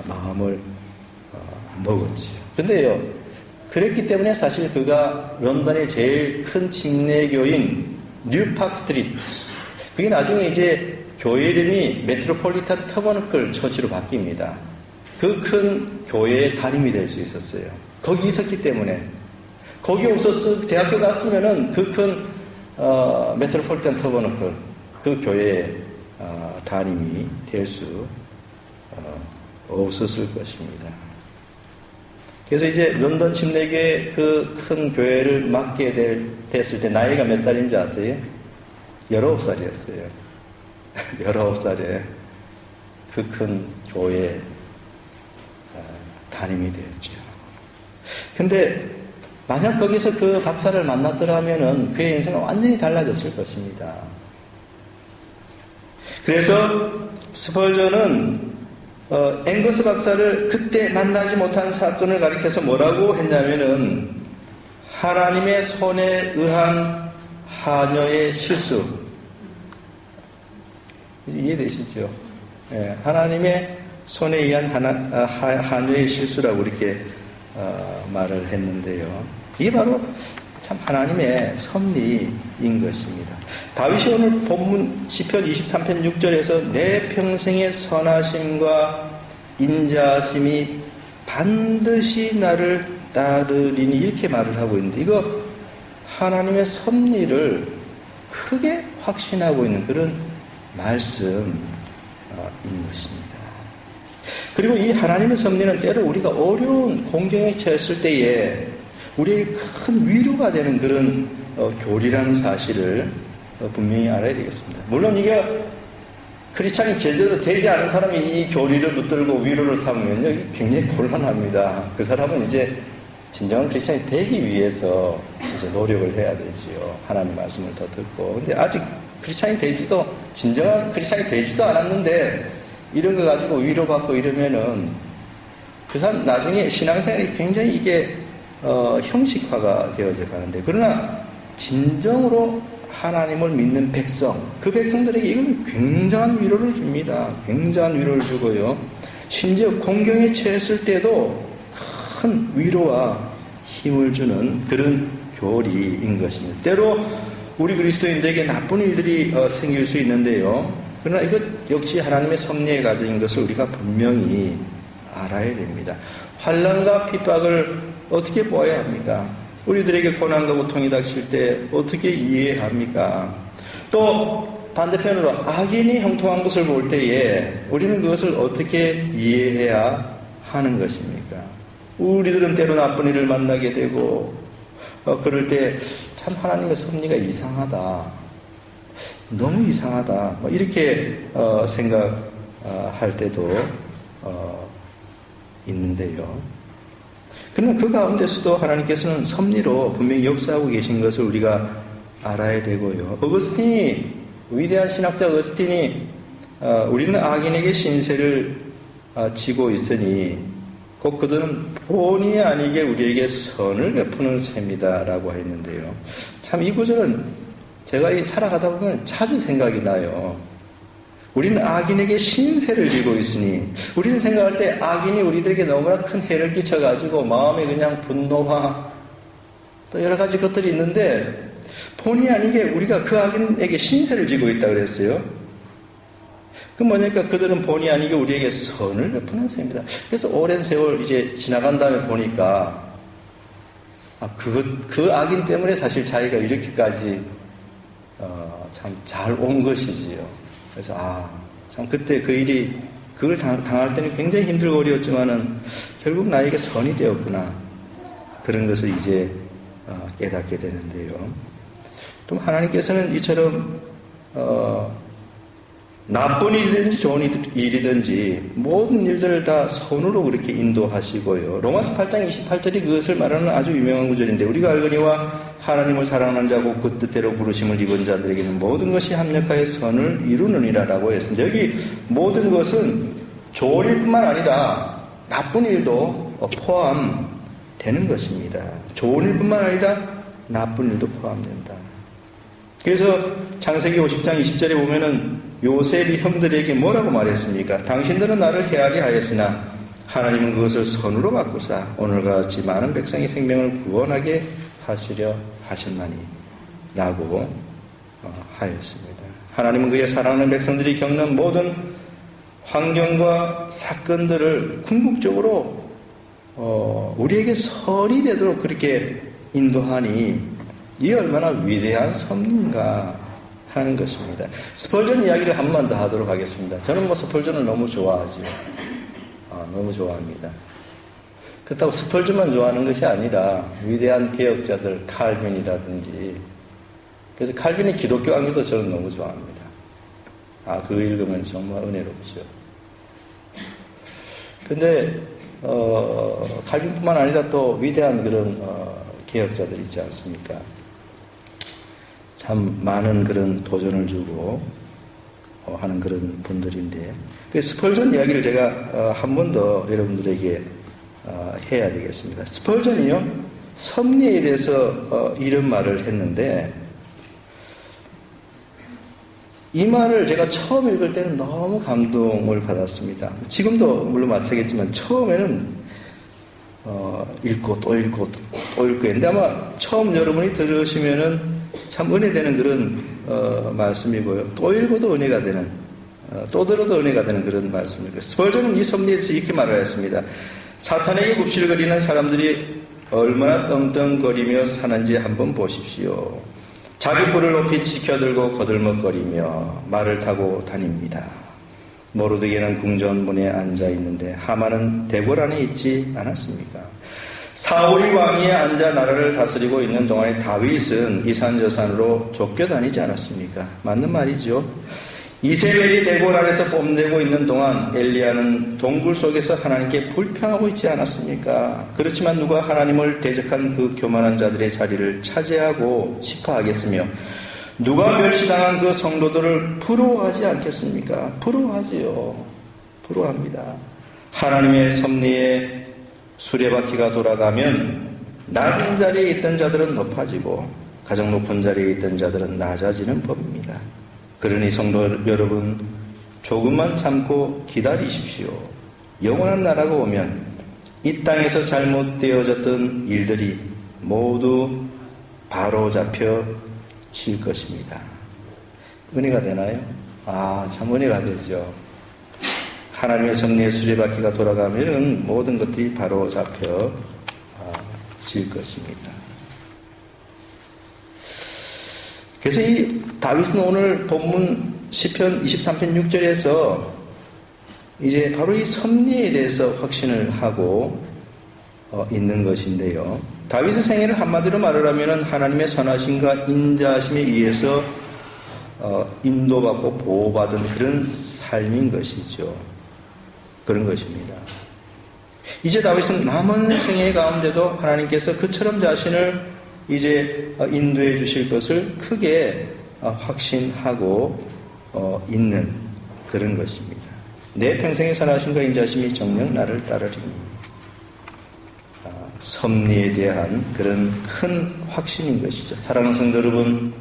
마음을 먹었지요. 근데요, 그랬기 때문에 사실 그가 런던의 제일 큰 침례교인 뉴팍 스트리트, 그게 나중에 이제 교회 이름이 메트로폴리탄 터버너클 처치로 바뀝니다. 그 큰 교회의 담임이 될 수 있었어요. 거기 있었기 때문에. 거기 없었어 대학교 갔으면은 그 큰 메트로폴리탄 터버너클 그 교회에 담임이 될 수 없었을 것입니다. 그래서 이제 런던 침례교회 그 큰 교회를 맡게 됐을 때 나이가 몇 살인지 아세요? 19살이었어요. 19살에 그 큰 교회 담임이 되었죠. 근데 만약 거기서 그 박사를 만났더라면은 그의 인생은 완전히 달라졌을 것입니다. 그래서 스펄전은 앵거스 박사를 그때 만나지 못한 사건을 가리켜서 뭐라고 했냐면은 하나님의 손에 의한 하녀의 실수. 이해되시죠? 예, 하나님의 손에 의한 하녀의 실수라고 이렇게 말을 했는데요. 이게 바로 참 하나님의 섭리인 것입니다. 다윗이 오늘 본문 시편 23편 6절에서 내 평생의 선하심과 인자심이 반드시 나를 따르리니 이렇게 말을 하고 있는데 이거 하나님의 섭리를 크게 확신하고 있는 그런 말씀인 것입니다. 그리고 이 하나님의 섭리는 때로 우리가 어려운 공경에 처했을 때에 우리에게 큰 위로가 되는 그런 교리라는 사실을 분명히 알아야 되겠습니다. 물론 이게 크리스찬이 제대로 되지 않은 사람이 이 교리를 붙들고 위로를 삼으면요, 이게 굉장히 곤란합니다. 그 사람은 이제 진정한 크리스찬이 되기 위해서 이제 노력을 해야 되지요. 하나님 말씀을 더 듣고. 근데 아직 진정한 크리스찬이 되지도 않았는데 이런 거 가지고 위로받고 이러면은 그 사람 나중에 신앙생활이 굉장히 이게 형식화가 되어져 가는데, 그러나 진정으로 하나님을 믿는 백성, 그 백성들에게 이건 굉장한 위로를 줍니다. 굉장한 위로를 주고요. 심지어 공경에 처했을 때도 큰 위로와 힘을 주는 그런 교리인 것입니다. 때로 우리 그리스도인들에게 나쁜 일들이 생길 수 있는데요. 그러나 이것 역시 하나님의 섭리의 과정인 것을 우리가 분명히 알아야 됩니다. 환난과 핍박을 어떻게 보아야 합니까? 우리들에게 고난과 고통이 닥칠 때 어떻게 이해합니까? 또 반대편으로 악인이 형통한 것을 볼 때에 우리는 그것을 어떻게 이해해야 하는 것입니까? 우리들은 때로 나쁜 일을 만나게 되고 그럴 때 참 하나님의 섭리가 이상하다, 너무 이상하다 이렇게 생각할 때도 있는데요. 그러나 그 가운데서도 하나님께서는 섭리로 분명히 역사하고 계신 것을 우리가 알아야 되고요. 위대한 신학자 어거스틴이 우리는 악인에게 신세를 지고 있으니 곧 그들은 본의 아니게 우리에게 선을 베푸는 셈이다라고 했는데요. 참 이 구절은 제가 살아가다 보면 자주 생각이 나요. 우리는 악인에게 신세를 지고 있으니, 우리는 생각할 때 악인이 우리들에게 너무나 큰 해를 끼쳐가지고 마음에 그냥 분노와 또 여러 가지 것들이 있는데 본의 아니게 우리가 그 악인에게 신세를 지고 있다 그랬어요. 그 뭐냐니까 그들은 본의 아니게 우리에게 선을 베푸는 셈입니다. 그래서 오랜 세월 이제 지나간 다음에 보니까 그 악인 때문에 사실 자기가 이렇게까지 참 잘 온 것이지요. 그래서 참 그때 그걸 당할 때는 굉장히 힘들고 어려웠지만은 결국 나에게 선이 되었구나, 그런 것을 이제 깨닫게 되는데요. 또 하나님께서는 이처럼 나쁜 일이든지 좋은 일이든지 모든 일들을 다 선으로 그렇게 인도하시고요. 로마서 8장 28절이 그것을 말하는 아주 유명한 구절인데, 우리가 알거니와 하나님을 사랑하는 자고 그 뜻대로 부르심을 입은 자들에게는 모든 것이 합력하여 선을 이루느니라라고 했습니다. 여기 모든 것은 좋은 일뿐만 아니라 나쁜 일도 포함되는 것입니다. 좋은 일뿐만 아니라 나쁜 일도 포함된다. 그래서 창세기 50장 20절에 보면은 요셉이 형들에게 뭐라고 말했습니까? 당신들은 나를 헤아리 하였으나 하나님은 그것을 선으로 바꾸사 오늘과 같이 많은 백성의 생명을 구원하게 하시려 하셨나니 라고 하였습니다. 하나님은 그의 사랑하는 백성들이 겪는 모든 환경과 사건들을 궁극적으로 우리에게 선이 되도록 그렇게 인도하니 이 얼마나 위대한 섭리인가 하는 것입니다. 스펄전 이야기를 한 번 더 하도록 하겠습니다. 저는 스펄전을 너무 좋아하죠. 너무 좋아합니다. 그렇다고 스펄전만 좋아하는 것이 아니라 위대한 개혁자들 칼빈이라든지, 그래서 칼빈의 기독교 강의도 저는 너무 좋아합니다. 그거 읽으면 정말 은혜롭죠. 근데 칼빈뿐만 아니라 또 위대한 그런 개혁자들 있지 않습니까? 참 많은 그런 도전을 주고 하는 그런 분들인데, 그 스펄전 이야기를 제가 한 번 더 여러분들에게 해야 되겠습니다. 스펄전이요, 섭리에 대해서 이런 말을 했는데, 이 말을 제가 처음 읽을 때는 너무 감동을 받았습니다. 지금도 물론 마찬가지겠지만 처음에는 읽고 또 읽고 또 읽고 했는데, 아마 처음 여러분이 들으시면은 참 은혜되는 그런 말씀이고요. 또 읽어도 은혜가 되는, 또 들어도 은혜가 되는 그런 말씀이고요. 스펄전은 이 섭리에서 이렇게 말을 했습니다. 사탄에게 굽실거리는 사람들이 얼마나 떵떵거리며 사는지 한번 보십시오. 자기 뿔을 높이 치켜들고 거들먹거리며 말을 타고 다닙니다. 모르드게는 궁전문에 앉아 있는데 하만은 대궐 안에 있지 않았습니까? 사울이 왕위에 앉아 나라를 다스리고 있는 동안에 다윗은 이산저산으로 쫓겨다니지 않았습니까? 맞는 말이죠. 이세벨이 대궐 안에서 뽐내고 있는 동안 엘리야는 동굴 속에서 하나님께 불평하고 있지 않았습니까? 그렇지만 누가 하나님을 대적한 그 교만한 자들의 자리를 차지하고 싶어 하겠으며, 누가 멸시당한 그 성도들을 부러워하지 않겠습니까? 부러워하지요. 부러워합니다. 하나님의 섭리에 수레바퀴가 돌아가면 낮은 자리에 있던 자들은 높아지고 가장 높은 자리에 있던 자들은 낮아지는 법입니다. 그러니 성도 여러분, 조금만 참고 기다리십시오. 영원한 나라가 오면 이 땅에서 잘못되어졌던 일들이 모두 바로 잡혀질 것입니다. 은혜가 되나요? 참 은혜가 되죠. 하나님의 섭리의 수레바퀴가 돌아가면 모든 것들이 바로 잡혀질 것입니다. 그래서 이 다윗은 오늘 본문 시편 23편 6절에서 이제 바로 이 섭리에 대해서 확신을 하고 있는 것인데요. 다윗의 생애를 한마디로 말을 하면 하나님의 선하심과 인자하심에 의해서 인도받고 보호받은 그런 삶인 것이죠. 그런 것입니다. 이제 다윗은 남은 생애 가운데도 하나님께서 그처럼 자신을 이제 인도해 주실 것을 크게 확신하고 있는 그런 것입니다. 내 평생의 선하심과 인자심이 정녕 나를 따르리니. 섭리에 대한 그런 큰 확신인 것이죠. 사랑하는 성도 여러분,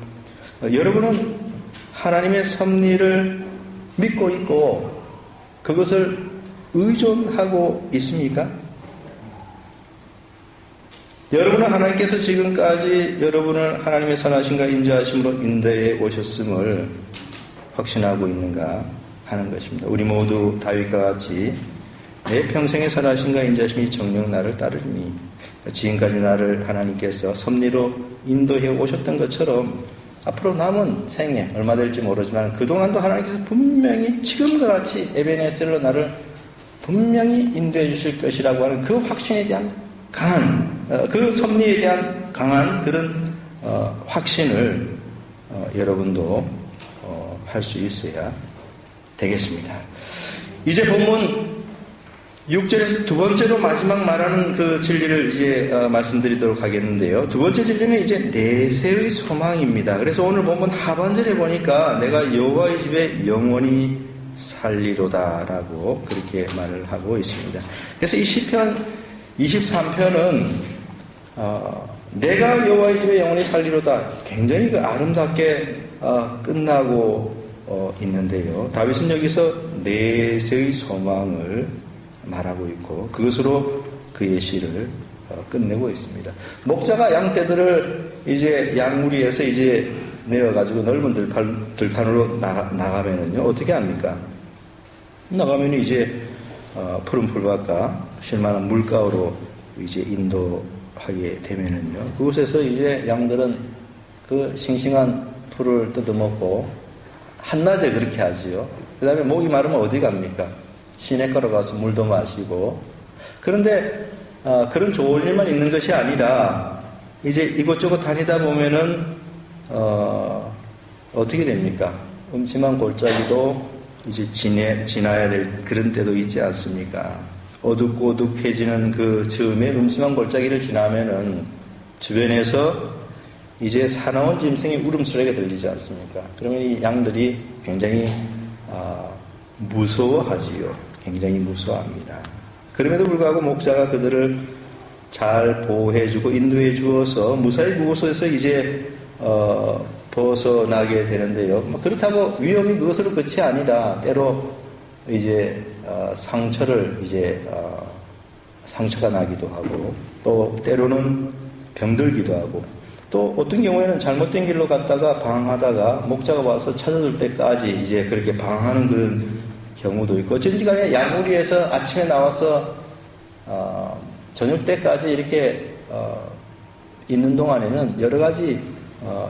여러분은 하나님의 섭리를 믿고 있고 그것을 의존하고 있습니까? 여러분은 하나님께서 지금까지 여러분을 하나님의 선하심과 인자하심으로 인도해 오셨음을 확신하고 있는가 하는 것입니다. 우리 모두 다윗과 같이 내 평생의 선하심과 인자하심이 정녕 나를 따르리니, 지금까지 나를 하나님께서 섭리로 인도해 오셨던 것처럼 앞으로 남은 생에 얼마 될지 모르지만 그동안도 하나님께서 분명히 지금과 같이 에베네셀로 나를 분명히 인도해 주실 것이라고 하는 그 확신에 대한 강한, 그 섭리에 대한 강한 그런 확신을 여러분도 할 수 있어야 되겠습니다. 이제 본문 6절에서 두 번째로 마지막 말하는 그 진리를 이제 말씀드리도록 하겠는데요. 두 번째 진리는 이제 내세의 소망입니다. 그래서 오늘 본문 하반절에 보니까 내가 여호와의 집에 영원히 살리로다라고 그렇게 말을 하고 있습니다. 그래서 이 시편 23편은 내가 여호와의 집에 영원히 살리로다 굉장히 그 아름답게 끝나고 있는데요. 다윗은 여기서 내세의 소망을 말하고 있고 그것으로 그의 시를 끝내고 있습니다. 목자가 양떼들을 이제 양무리에서 이제 내어가지고 넓은 들판으로 나가면은요 어떻게 합니까? 나가면 이제 푸른 풀밭과 쉴만한 물가로 이제 인도하게 되면은요 그곳에서 이제 양들은 그 싱싱한 풀을 뜯어먹고 한낮에 그렇게 하지요. 그 다음에 목이 마르면 어디 갑니까? 시내가로 가서 물도 마시고. 그런데 그런 좋은 일만 있는 것이 아니라 이제 이곳저곳 다니다 보면은 어떻게 됩니까? 음침한 골짜기도 이제 지나야 될 그런 때도 있지 않습니까? 어둑어둑해지는 그 즈음에 음침한 골짜기를 지나면은 주변에서 이제 사나운 짐승의 울음소리가 들리지 않습니까? 그러면 이 양들이 굉장히 무서워하지요. 굉장히 무서워합니다. 그럼에도 불구하고 목자가 그들을 잘 보호해주고 인도해 주어서 무사히 그곳에서 이제 벗어나게 되는데요. 그렇다고 위험이 그것으로 끝이 아니라 때로 이제 상처를 이제 상처가 나기도 하고 또 때로는 병들기도 하고 또 어떤 경우에는 잘못된 길로 갔다가 방황하다가 목자가 와서 찾아줄 때까지 이제 그렇게 방황하는 그런 경우도 있고 어쩐지 간에 야구리에서 아침에 나와서 저녁 때까지 이렇게 있는 동안에는 여러 가지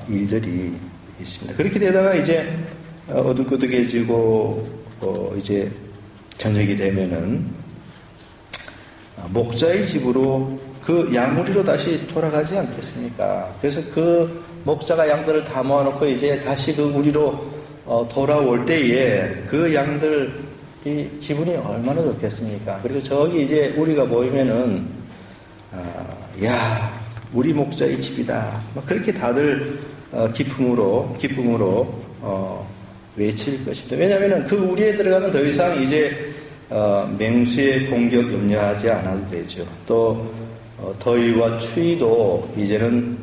일들이 있습니다. 그렇게 되다가 이제 어둑어둑해지고 이제 저녁이 되면은 목자의 집으로 그 양우리로 다시 돌아가지 않겠습니까? 그래서 그 목자가 양들을 다 모아놓고 이제 다시 그 우리로 돌아올 때에 그 양들이 기분이 얼마나 좋겠습니까? 그리고 저기 이제 우리가 보이면은 야 우리 목자의 집이다. 막 그렇게 다들 기쁨으로 외칠 것입니다. 왜냐하면 그 우리에 들어가면 더 이상 이제 맹수의 공격 염려하지 않아도 되죠. 또 더위와 추위도 이제는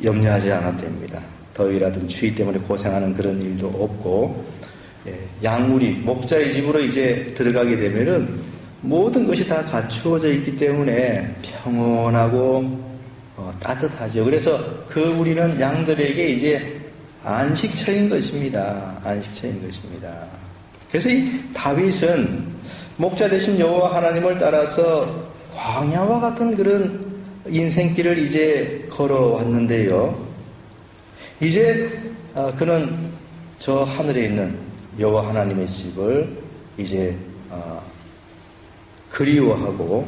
염려하지 않아도 됩니다. 더위라든 추위 때문에 고생하는 그런 일도 없고 양우리 목자의 집으로 이제 들어가게 되면은 모든 것이 다 갖추어져 있기 때문에 평온하고 따뜻하죠. 그래서 그 우리는 양들에게 이제 안식처인 것입니다. 안식처인 것입니다. 그래서 이 다윗은 목자 되신 여호와 하나님을 따라서 광야와 같은 그런 인생길을 이제 걸어왔는데요. 이제 그는 저 하늘에 있는 여호와 하나님의 집을 이제 그리워하고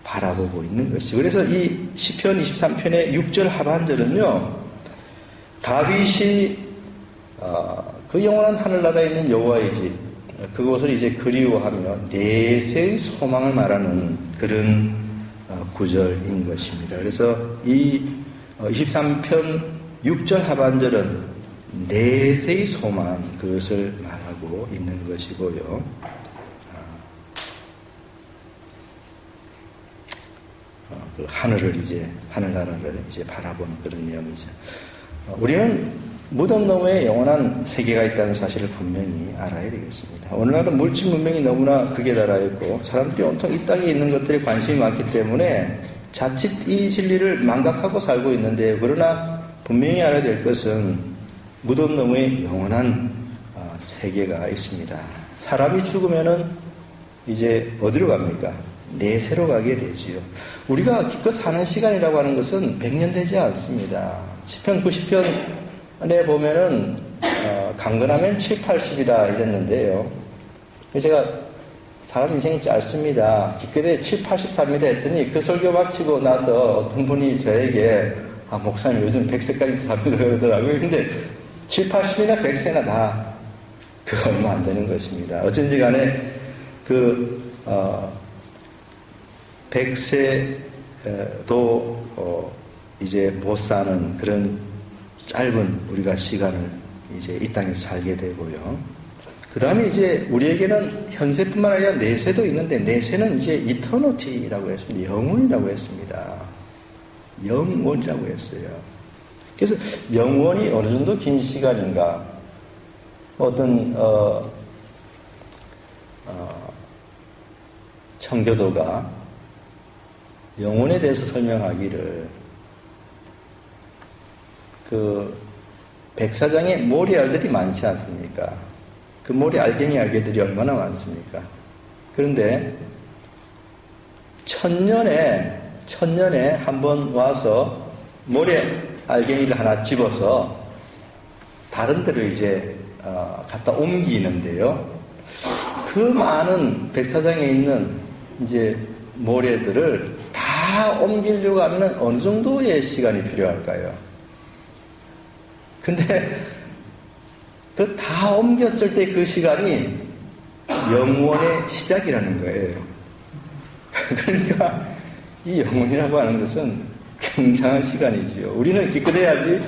바라보고 있는 것이죠. 그래서 이 시편 23편의 6절 하반절은요. 다윗이 그 영원한 하늘나라에 있는 여호와의 집 그곳을 이제 그리워하며 내세의 소망을 말하는 그런 구절인 것입니다. 그래서 이 23편 6절 하반절은 내세의 소망 그것을 말하고 있는 것이고요. 그 하늘을 이제 하늘나라를 이제 바라보는 그런 내용이죠. 우리는 무덤 너머에 영원한 세계가 있다는 사실을 분명히 알아야 되겠습니다. 오늘날은 물질 문명이 너무나 극에 달하 있고 사람들이 온통 이 땅에 있는 것들에 관심이 많기 때문에 자칫 이 진리를 망각하고 살고 있는데요. 그러나 분명히 알아야 될 것은 무덤 너머에 영원한 세계가 있습니다. 사람이 죽으면은 이제 어디로 갑니까? 내세로 가게 되지요. 우리가 기껏 사는 시간이라고 하는 것은 100년 되지 않습니다. 시편 90편에 보면은 강건하면 7, 80이라 이랬는데요. 제가 사람 인생이 짧습니다. 기껏해 7, 80삽니다 했더니 그 설교 마치고 나서 어떤 분이 저에게 목사님 요즘 100세까지 삽니다 그러더라고요. 근데 7, 80이나 100세나 다 그거 얼마 안 되는 것입니다. 어쩐지 간에 100세도 이제 못 사는 그런 짧은 우리가 시간을 이제 이 땅에 살게 되고요. 그 다음에 이제 우리에게는 현세뿐만 아니라 내세도 있는데 내세는 이제 이터노티라고 했습니다. 영원이라고 했습니다. 영원이라고 했어요. 그래서 영원이 어느 정도 긴 시간인가? 어떤 청교도가 영혼에 대해서 설명하기를 그 백사장에 모리알들이 많지 않습니까? 그 모리 알갱이 알개들이 얼마나 많습니까? 그런데 천년에 한 번 와서 모리 알갱이를 하나 집어서 다른 데로 이제 갖다 옮기는데요. 그 많은 백사장에 있는 이제 모래들을 다 옮기려고 하면 어느 정도의 시간이 필요할까요? 근데 그 다 옮겼을 때 그 시간이 영원의 시작이라는 거예요. 그러니까 이 영혼이라고 하는 것은 굉장한 시간이지요. 우리는 기껏해야지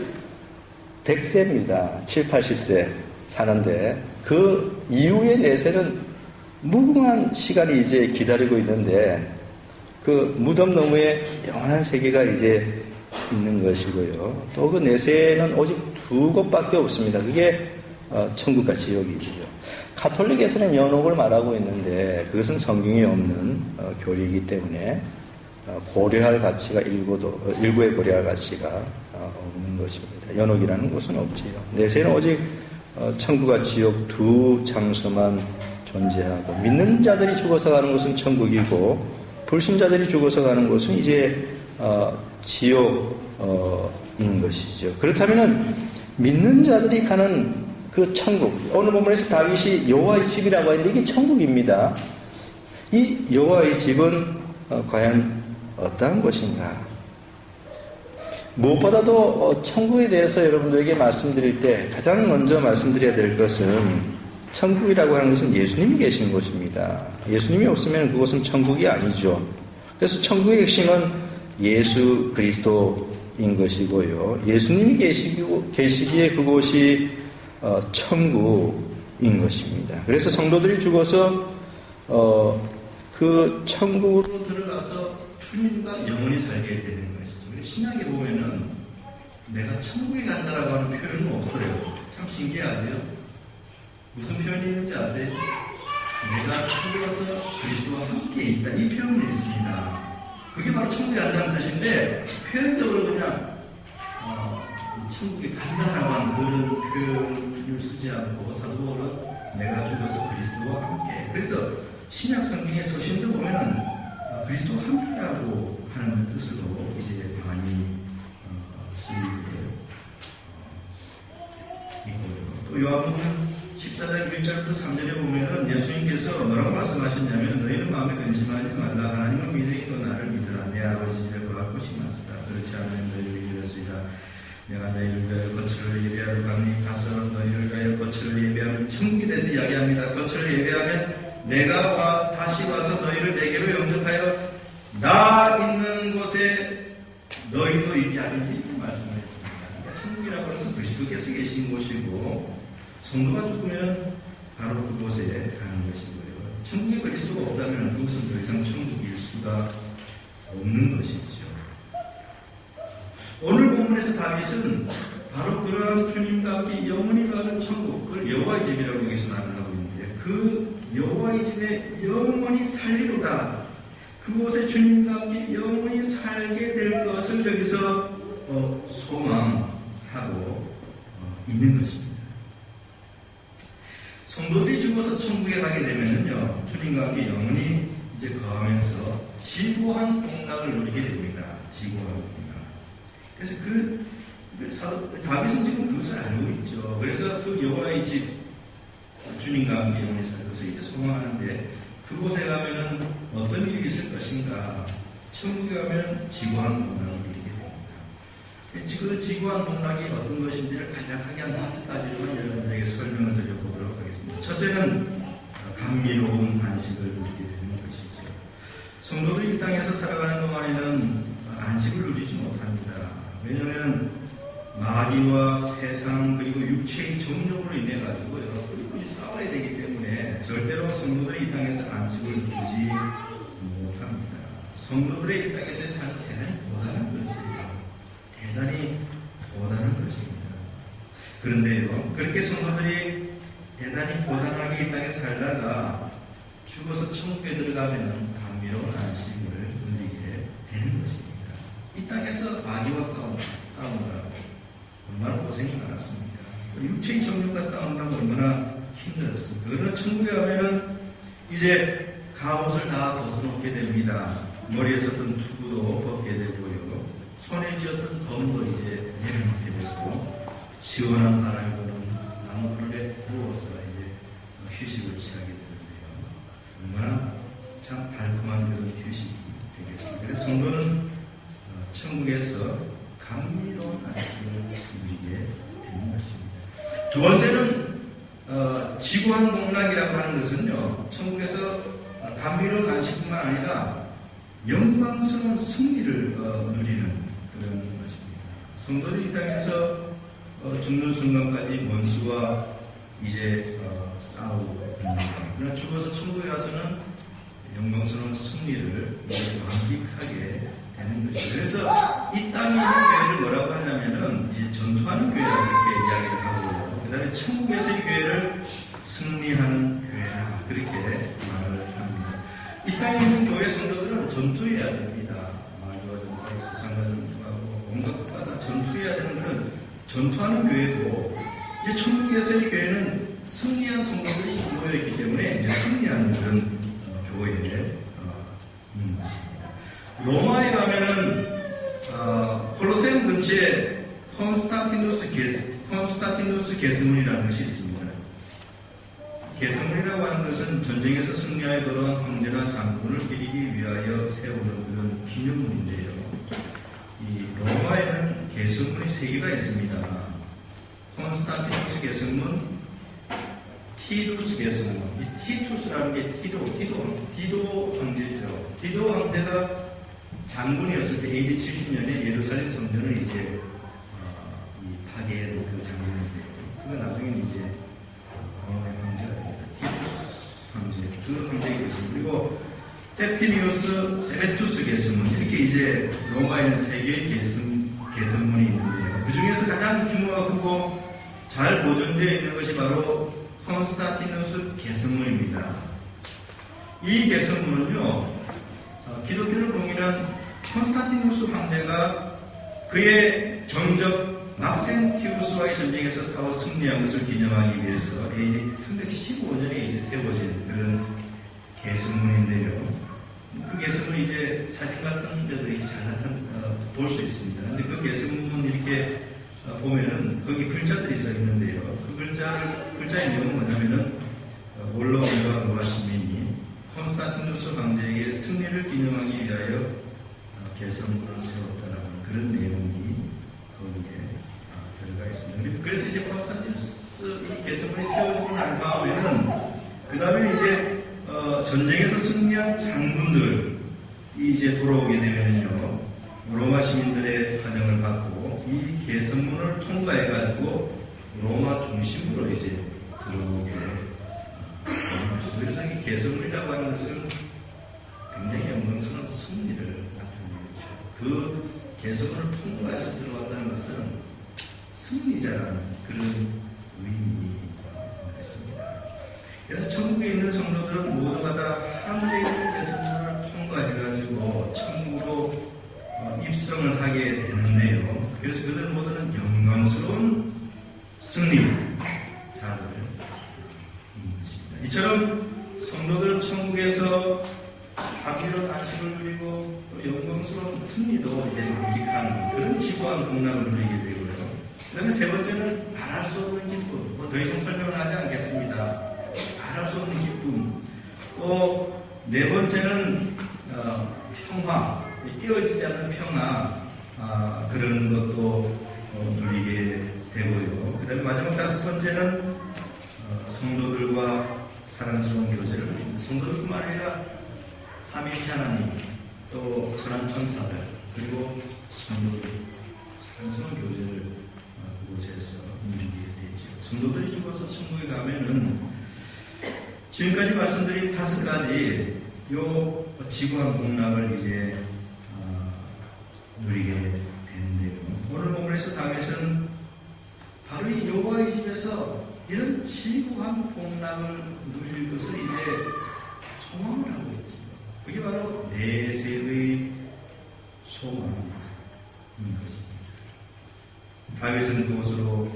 100세입니다. 7, 80세 사는데 그 이후의 내세는 무궁한 시간이 이제 기다리고 있는데 그 무덤 너머에 영원한 세계가 이제 있는 것이고요. 또 그 내세는 오직 두 곳밖에 없습니다. 그게 천국과 지옥이지요. 가톨릭에서는 연옥을 말하고 있는데 그것은 성경이 없는 교리이기 때문에 고려할 가치가 일부에 고려할 가치가 없는 것입니다. 연옥이라는 곳은 없지요. 내세는 오직 천국과 지옥 두 장소만 존재하고 믿는 자들이 죽어서 가는 곳은 천국이고 불신자들이 죽어서 가는 곳은 이제 지옥인 것이죠. 그렇다면은 믿는 자들이 가는 그 천국, 오늘 본문에서 다윗이 여호와의 집이라고 했는데 이게 천국입니다. 이 여호와의 집은 과연 어떠한 곳인가? 무엇보다도 천국에 대해서 여러분들에게 말씀드릴 때 가장 먼저 말씀드려야 될 것은 천국이라고 하는 것은 예수님이 계신 곳입니다. 예수님이 없으면 그곳은 천국이 아니죠. 그래서 천국의 핵심은 예수 그리스도인 것이고요. 예수님이 계시기에 그곳이 천국인 것입니다. 그래서 성도들이 죽어서 그 천국으로 들어가서 주님과 영원히 살게 되는 것이죠. 신약에 보면은 내가 천국에 간다라고 하는 표현은 없어요. 참 신기하죠. 무슨 표현이 있는지 아세요? 내가 죽어서 그리스도와 함께 있다. 이 표현이 있습니다. 그게 바로 천국에 간다는 뜻인데 표현적으로 그냥 천국에 간다라고 하는 그런 표현을 쓰지 않고 사도 바울은 내가 죽어서 그리스도와 함께. 그래서 신약 성경의 서신서 보면은 그리스도와 함께라고 하는 뜻으로 이제 많이 쓰이고 있고요. 또 요한복음 14장 1절부터 3절에 보면은 예수님께서 뭐라고 말씀하셨냐면 너희는 마음에 근심하지 말라. 하나님을 믿으니 또 나를 믿으라. 내 아버지 집에 거할 곳이 많다. 그렇지 않으면 너희를 잃었으리라. 내가 너희를 위하여 거처를 예배하러 가니 가서 너희를 위하여 거처를 예배하면 천국에 대해서 이야기합니다. 거처를 예배하면 내가 다시 와서 너희를 내게로 영접하여 나 있는 곳에 너희도 있게 하겠지 이렇게 말씀을 했습니다. 그러니까 천국이라고 해서 그리스도께서 계신 곳이고 성도가 죽으면 바로 그곳에 가는 것이고요. 천국에 그리스도가 없다면 그것은 더 이상 천국일 수가 없는 것이죠. 오늘 본문에서 다윗은 바로 그러한 주님과 함께 영원히 가는 천국, 그걸 여호와의 집이라고 여기서 말하고 있는데 그 여호와의 집에 영원히 살리로다. 그곳에 주님과 함께 영원히 살게 될 것을 여기서 소망하고 있는 것입니다. 성도들이 죽어서 천국에 가게 되면은요, 주님과 함께 영원히 이제 거하면서 지고한 복락을 누리게 됩니다. 지고한 복락. 그래서 다윗은 지금 그것을 알고 있죠. 그래서 그 여호와의 집 주님과 함께 영원히 살 것을 이제 소망하는데 그곳에 가면은 어떤 일이 있을 것인가? 천국에 가면 지고한 복락을 누리게 됩니다. 그 지고한 복락이 어떤 것인지를 간략하게 한 5가지로만 여러분들에게 설명을 드려보도록 하겠습니다. 첫째는 감미로운 안식을 누리게 되는 것이죠. 성도들이 이 땅에서 살아가는 동안에는 안식을 누리지 못합니다. 왜냐하면 마귀와 세상 그리고 육체의 정욕으로 인해 가지고요 꾸리꾸리 싸워야 되기 때문에 절대로 성도들이 이 땅에서 안식을 누리지 못합니다. 성도들의 이 땅에서의 삶은 대단히 고단한 것이에요. 대단히 고단한 것입니다. 그런데요, 그렇게 성도들이 대단히 고단하게 이 땅에 살다가 죽어서 천국에 들어가면 감미로운 안식을 누리게 되는 것입니다. 이 땅에서 마귀와 싸우느라고 얼마나 고생이 많았습니까? 육체의 정욕과 싸운다고 얼마나 힘들었습니까? 그러나 천국에 가면은 이제 갑옷을 다 벗어놓게 됩니다. 머리에 썼던 투구도 벗게 되고요. 손에 쥐었던 검도 이제 시원한 바람이 부는 나무그늘에 누워서 이제 휴식을 취하게 되는데요. 얼마나 참 달콤한 그런 휴식이 되겠습니다. 그래서 성도는 천국에서 감미로운 안식을 누리게 되는 것입니다. 두 번째는 지구한 복락이라고 하는 것은요, 천국에서 감미로운 안식뿐만 아니라 영광스러운 승리를 누리는 그런 것입니다. 성도들이 이 땅에서 죽는 순간까지 원수와 이제 싸우고 있습니다. 그러나 죽어서 천국에 가서는 영광스러운 승리를 만끽하게 되는 것이죠. 그래서 이 땅에 있는 교회를 뭐라고 하냐면은 이제 전투하는 교회라고 이렇게 이야기를 하고요. 그 다음에 천국에서의 교회를 승리하는 교회라 그렇게 말을 합니다. 이 땅에 있는 교회 성도들은 전투해야 됩니다. 말과 전투하고 세상과 전투하고 온갖 것과 다 전투해야 되는 그런 전투하는 교회고, 이제 천국에서의 교회는 승리한 성도들이 모여있기 때문에 이제 승리하는 그런 교회에 있는 것입니다. 로마에 가면은 콜로세움 근처에 콘스탄티누스 게스문이라는 것이 있습니다. 게스문이라고 하는 것은 전쟁에서 승리하여 돌아온 황제나 장군을 기리기 위하여 세우는 그런 기념문인데요. 이 로마에는 게스문이 3개가 있습니다. 콘스탄티누스 게스문, 티투스 게스문. 이 티투스라는 게 디도 황제죠. 디도 황제가 장군이었을 때 AD 70년에 예루살렘 성전을 이제 파괴한 그 장군인데요. 그가 나중에는 이제 로마의 황제가 됩니다. 티투스 황제, 그 황제가 계십니다. 그리고 septimius 세베투스 게스문, 이렇게 이제 로마에는 3개의 게스문이 있는데요. 그 중에서 가장 규모가 크고 잘 보존되어 있는 것이 바로 콘스탄티누스 게스문입니다. 이 게스문은요, 기독교를 동일한 콘스탄티누스 황제가 그의 정적 막센티우스와의 전쟁에서 싸워 승리한 것을 기념하기 위해서 AD 315년에 이제 세워진 그런 게스문인데요. 그 게스문이 이제 사진 같은 데도 이렇게 잘 볼 수 있습니다. 근데 그 게스문 이렇게 보면은 거기 글자들이 써 있는데요. 그 글자의 내용은 뭐냐면은 올로미와 노아시민이 콘스탄티누스 황제에게 승리를 기념하기 위하여 게스문을 세웠다라는 그런 내용이 거기에 들어가 있습니다. 그래서 이제 콘스탄티누스 이 게스문이 세워지고 난 다음에는 그 다음에 이제 전쟁에서 승리한 장군들이 이제 돌아오게 되면요, 로마 시민들의 환영을 받고 이 게스문을 통과해가지고 로마 중심부로 이제 들어오게 됩니다. 그래서 이 게스문이라고 하는 것은 굉장히 영광스러운 승리를 나타내죠. 그 게스문을 통과해서 들어왔다는 것은 승리자라는 그런 의미가 있습니다. 그래서 천국에 있는 성도들은 모두가 다 하늘에 있는 게스문을 통과해가지고 천국으로 입성을 하게 되는데요. 그래서 그들 모두는 영광스러운 승리자들을 있는 것입니다. 이처럼 성도들은 천국에서 감미로운 안식을 누리고 또 영광스러운 승리도 이제 만끽하는 그런 지구한 복락을 누리게 되고요. 그 다음에 세 번째는 말할 수 없는 기쁨. 더 이상 설명을 하지 않겠습니다. 말할 수 없는 기쁨. 또 네 번째는 평화, 깨어지지 않는 평화, 그런 것도 누리게 되고요. 그 다음에 마지막 5번째는 성도들과 사랑스러운 교제를 누립니다. 성도들뿐만 아니라 삼위일체 하나님, 또 선한 천사들, 그리고 성도들, 사랑스러운 교제를 그곳에서 누리게 되죠. 성도들이 죽어서 천국에 가면은 지금까지 말씀드린 5가지 요 지구한 복락을 이제 누리게 되는데요. 오늘 본문에서 다윗은 바로 이 여호와의 집에서 이런 지구한 복락을 누릴 것을 이제 소망을 하고 있죠. 그게 바로 내세의 소망인 것입니다. 다윗은 그곳으로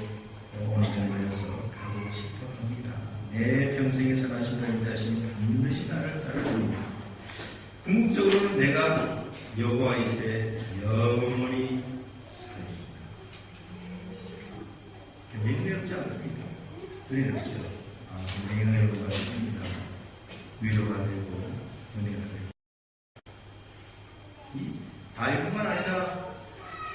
오늘 본문에서 가고 싶어 합니다. 내 평생에 선하신 이 자신이 반드시 나를 따르리니 궁극적으로 내가 여호와의 집에 영원히 살리리다. 않습니까? 그랬죠. 분명히 은혜로가 됩니다. 위로가 되고 은혜가 되고. 이 다윗뿐만 아니라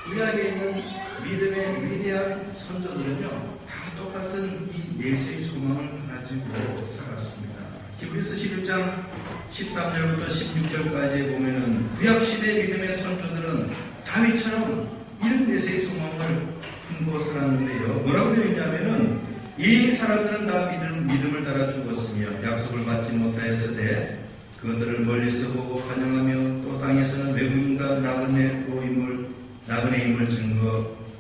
구약에 있는 믿음의 위대한 선조들은요, 다 똑같은 이 내세의 소망을 가지고 살았습니다. 히브리서 11장 13절부터 16절까지에 보면은 구약시대 믿음의 선조들은 다윗처럼 이런 내세의 소망을 품고 살았는데요. 뭐라고 되어 있냐면은 이 사람들은 다 믿음을 따라 죽었으며 약속을 받지 못하였으되 그것들을 멀리서 보고 환영하며 또 땅에서는 외국인과 나그네의 힘을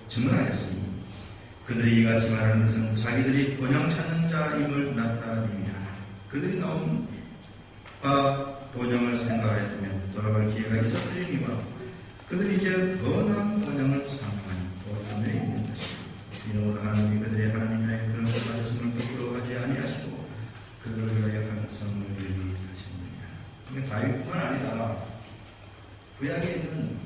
증언하였으니 그들이 이같이 말하는 것은 자기들이 본향 찾는 자임을 나타내느니라. 그들이 나온 본향을 생각하였다면 돌아갈 기회가 있었으리니와 그들이 이제는 더 나은 본향을 상하니 어둠에 있는 것입니다. 이놈으로 하나님이 그들의 하나님이라의 그런 것을 가졌음을 부끄러워하지 아니하시고 그들을 위하여 한 성을 예비하십니다. 그러니까 다윗뿐만 아니라 구약에 있는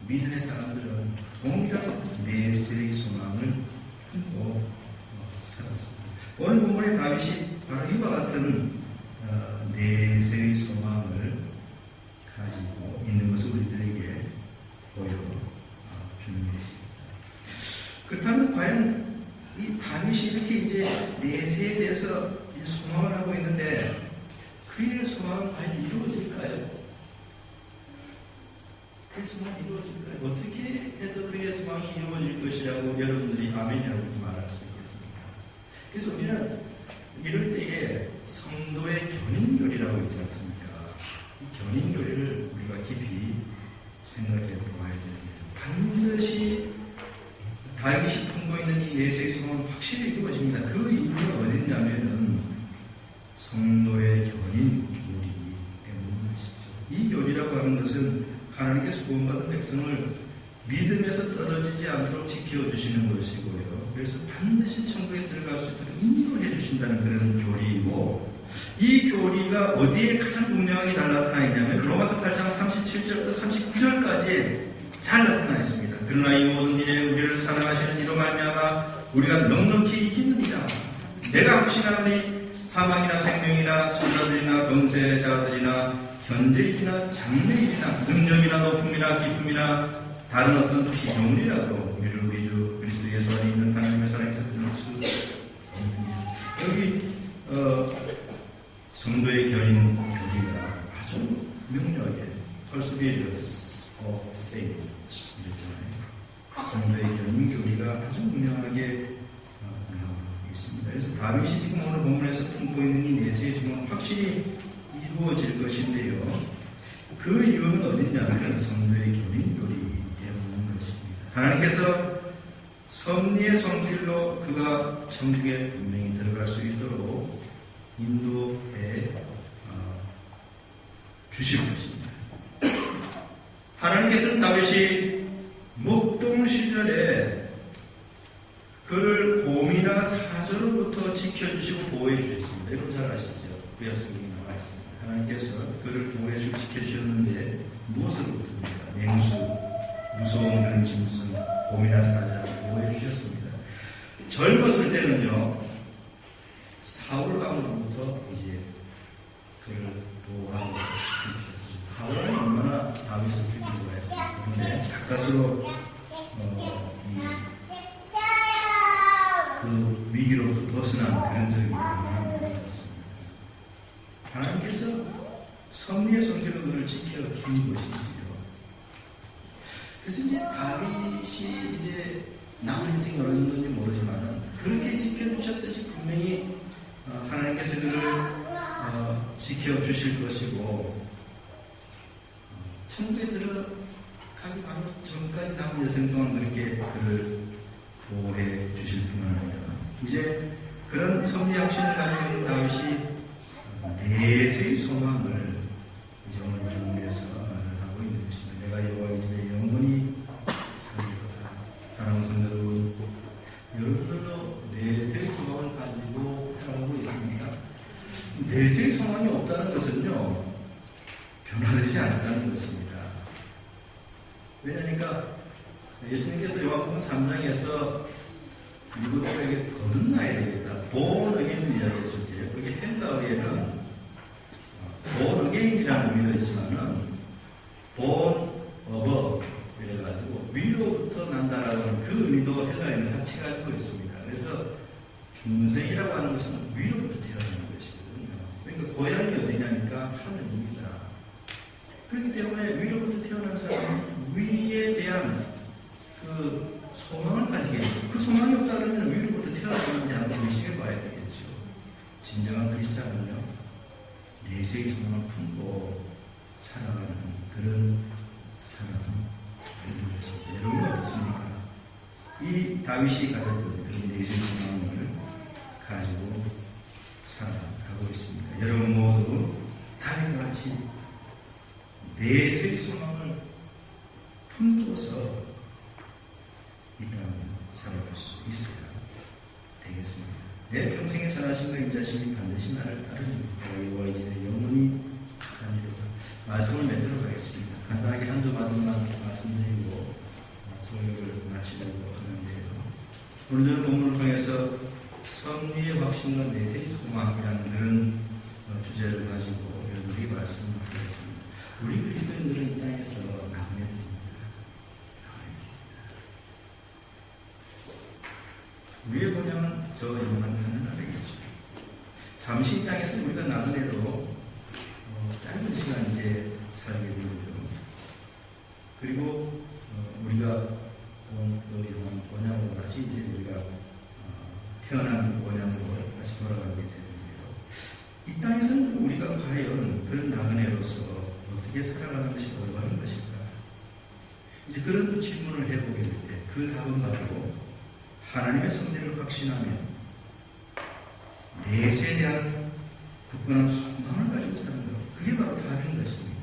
믿음의 사람들은 동일한 내세의 소망을 품고 살았습니다. 오늘 본문의 다윗이 바로 이와 같은 내세의 소망을 가지고 있는 것을 우리들에게 보여주는 것입니다. 그렇다면 과연 이 다윗이 이렇게 이제 내세에 대해서 소망을 하고 있는데 그의 소망은 과연 이루어질까요? 그의 소망이 이루어질까요? 어떻게 해서 그의 소망이 이루어질 것이라고 여러분들이 아멘이라고 말할 수 있겠습니까? 그래서 우리는 이럴 때에 성도의 견인교리라고 있지 않습니까? 이 견인교리를 우리가 깊이 생각해 보아야 됩니다. 반드시 다윗이 품고 있는 이 내세의 소망은 확실히 이루어집니다. 그 이유는 어딨냐면은 성도의 견인 교리 때문인 것이죠. 이 교리라고 하는 것은 하나님께서 구원받은 백성을 믿음에서 떨어지지 않도록 지켜주시는 것이고요. 그래서 반드시 천국에 들어갈 수 있도록 인도해 주신다는 그런 교리이고, 이 교리가 어디에 가장 분명하게 잘 나타나 있냐면 로마서 8장 37절부터 39절까지에 잘 나타나 있습니다. 그러나 이 모든 일에 우리를 사랑하시는 이로 말미암아 우리가 넉넉히 이기느니라. 내가 확신하노니 사망이나 생명이나 천사들이나 범죄자들이나 현재일이나 장래일이나 능력이나 높음이나 깊음이나 다른 어떤 피조물이라도 우리를 우리 주 그리스도 예수 안에 있는 하나님의 사랑에서 끊을 수 없느니라. 여기 성도의 견인 교리가 아주 명료하게 perseverance of saints 이랬잖아요. 성도의 견인 교리가 아주 명료하게 나와 있습니다. 그래서 다윗이 지금 오늘 본문에서 품고 있는 이 내세의 소망은 확실히 이루어질 것인데요. 그 이유는 어디냐면 성도의 견인 교리에 있는 것입니다. 하나님께서 섭리의 손길로 그가 천국에 분명히 들어갈 수 있도록 인도해 주실 것입니다. 하나님께서는 다윗이 목동 시절에 그를 곰이나 사자로부터 지켜주시고 보호해 주셨습니다. 여러분 잘 아시죠? 구약 성경에 나와 있습니다. 하나님께서 그를 보호해주고 지켜주셨는데 무엇으로부터입니까? 맹수, 무서운 그런 짐승, 곰이나 사자 보호해 주셨습니다. 젊었을 때는요, 사울 왕으로부터 이제 그를 보호하고 지켜주셨습니다. 사울 왕이 얼마나 다윗을 죽이려고 했습니다. 그런데 가까스로 그 위기로부터 벗어난 그런 적이 얼마나 많았습니다. 하나님께서 섭리의 손길로 그를 지켜준 것이지요. 그래서 이제 다윗이 이제 남은 인생이 어느 정도인지 모르지만 그렇게 지켜주셨듯이 분명히 하나님께서 그를 지켜주실 것이고 천국에 들어가기 바로 전까지 남은 여생 동안 그렇게 그를 보호해 주실 뿐만 아니라 이제 그런 섭리 확신을 가지고 있는 다윗이 내세의 소망을 이제 오늘 본문에서 말을 하고 있는 것입니다. 내가 여호와의 집에 영원히 살리로다. 사랑하는 성도 여러분, 여러분들도 내세의 소망을 가지고 살아가고 있습니다. 내세의 소망이 없다는 것은요, 변화되지 않았다는 것입니다. 왜냐니까 예수님께서 요한복음 3장에서 그리고 내가 이게 거듭나야 되겠다. born again을 이야기했을 때 그게 헬라어에는 born again이라는 의미도 있지만은 born above 이래가지고 위로부터 난다라고 하는 그 의미도 헬라어에는 같이 가지고 있습니다. 그래서 중생이라고 하는 것은 위로부터 태어나는 것이거든요. 그러니까 고향이 어디냐니까 하늘입니다. 그렇기 때문에 위로부터 태어난 사람은 위에 대한 그 소망을 가지게 됩니다. 그 소망이 없다 그러면 위로부터 태어나는지 한번 의식해 봐야 되겠죠. 진정한 크리스찬은요, 내세의 소망을 품고 살아가는 그런 사람이 되는 것입니다. 여러분은 어떻습니까? 이 다윗이 가졌던 그런 내세의 소망을 가지고 살아가고 있습니다. 여러분 모두 다윗과 같이 내세의 소망을 품고서 이 땅을 살아갈 수 있어야 되겠습니다. 내 평생에 살아신 그 인자심이 반드시 나를 따릅니다. 여호와 이제 영원히 사니로다. 말씀을 맺도록 하겠습니다. 간단하게 한두 마디만 말씀드리고 설교를 마치려고 하는데요. 오늘 본문을 통해서 섭리의 확신과 내세의 소망이라는 그런 주제를 가지고 여러분에게 말씀을 드리겠습니다. 우리 그리스도인들은 이 땅에서 나그네들입니다. 우리의 본향은 저 영원한 하늘나라겠죠. 잠시 이 땅에서 우리가 나그네로 짧은 시간 이제 살게 되고요. 그리고 우리가 그 영원한 본향으로 다시 이제 우리가 태어난 본향으로 다시 돌아가게 되는데요. 이 땅에서는 우리가 과연 그런 나그네로서 어떻게 살아가는 것이 올바른 것일까? 이제 그런 질문을 해보게 될 때 그 답은 바로 하나님의 성대를 확신하며 내세에 대한 굳건한 소망을 가지고 사는 것. 그게 바로 답인 것입니다.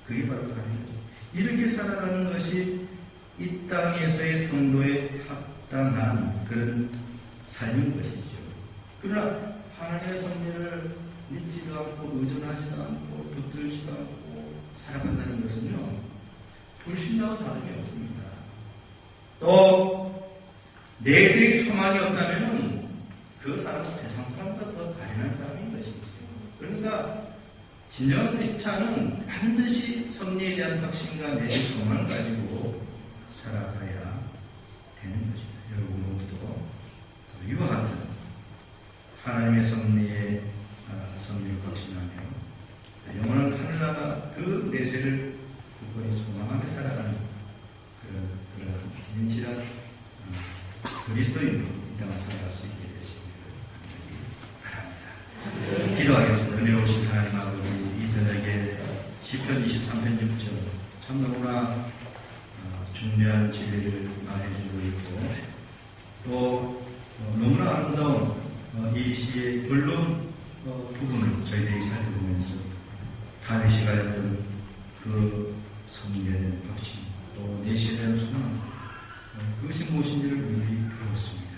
그게 바로 답인 것입니다. 이렇게 살아가는 것이 이 땅에서의 성도에 합당한 그런 삶인 것이죠. 그러나 하나님의 성대를 믿지도 않고 의존하지도 않고 붙들지도 않고 살아간다는 것은요, 불신자와 다름이 없습니다. 또 내세의 소망이 없다면 그 사람은 세상 사람보다 더 가련한 사람인 것이죠. 그러니까 진정한 크리스찬은 반드시 섭리에 대한 확신과 내세의 소망을 가지고 살아가야 되는 것입니다. 여러분 모두도 이와 같은 하나님의 섭리를 확신하며 영원한 하늘나라 그 내세를 굳건히 소망하며 살아가는 그런 진실한 그리스도인으로 이 땅을 살아갈 수 있게 되시기를 바랍니다. 기도하겠습니다. 은혜로우신 하나님 아버지, 이 저녁에 시편 23편 6절 참 너무나 중요한 진리를 말해주고 있고 또 너무나 아름다운 이 시의 결론 부분을 저희들이 살펴보면서 다윗이 가졌던 그 섭리에 대한 확신 또 내시에 대한 소망 그것이 무엇인지를 우리들이 배웠습니다.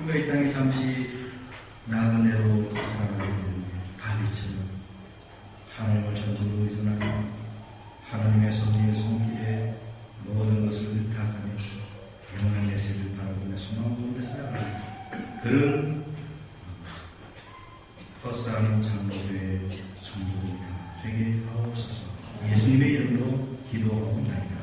우리가 이 땅에 잠시 나그네로 살아가게 되는데 다윗처럼 하나님을 전적으로 의존하며 하나님의 섭리의 손길에 모든 것을 의탁하며 영원한 내세를 바라보며 소망 가운데 살아가는 그런 헛사하는 장로교의 성도들이 다 되게 하옵소서. 예수님의 이름으로 기도하옵나이다.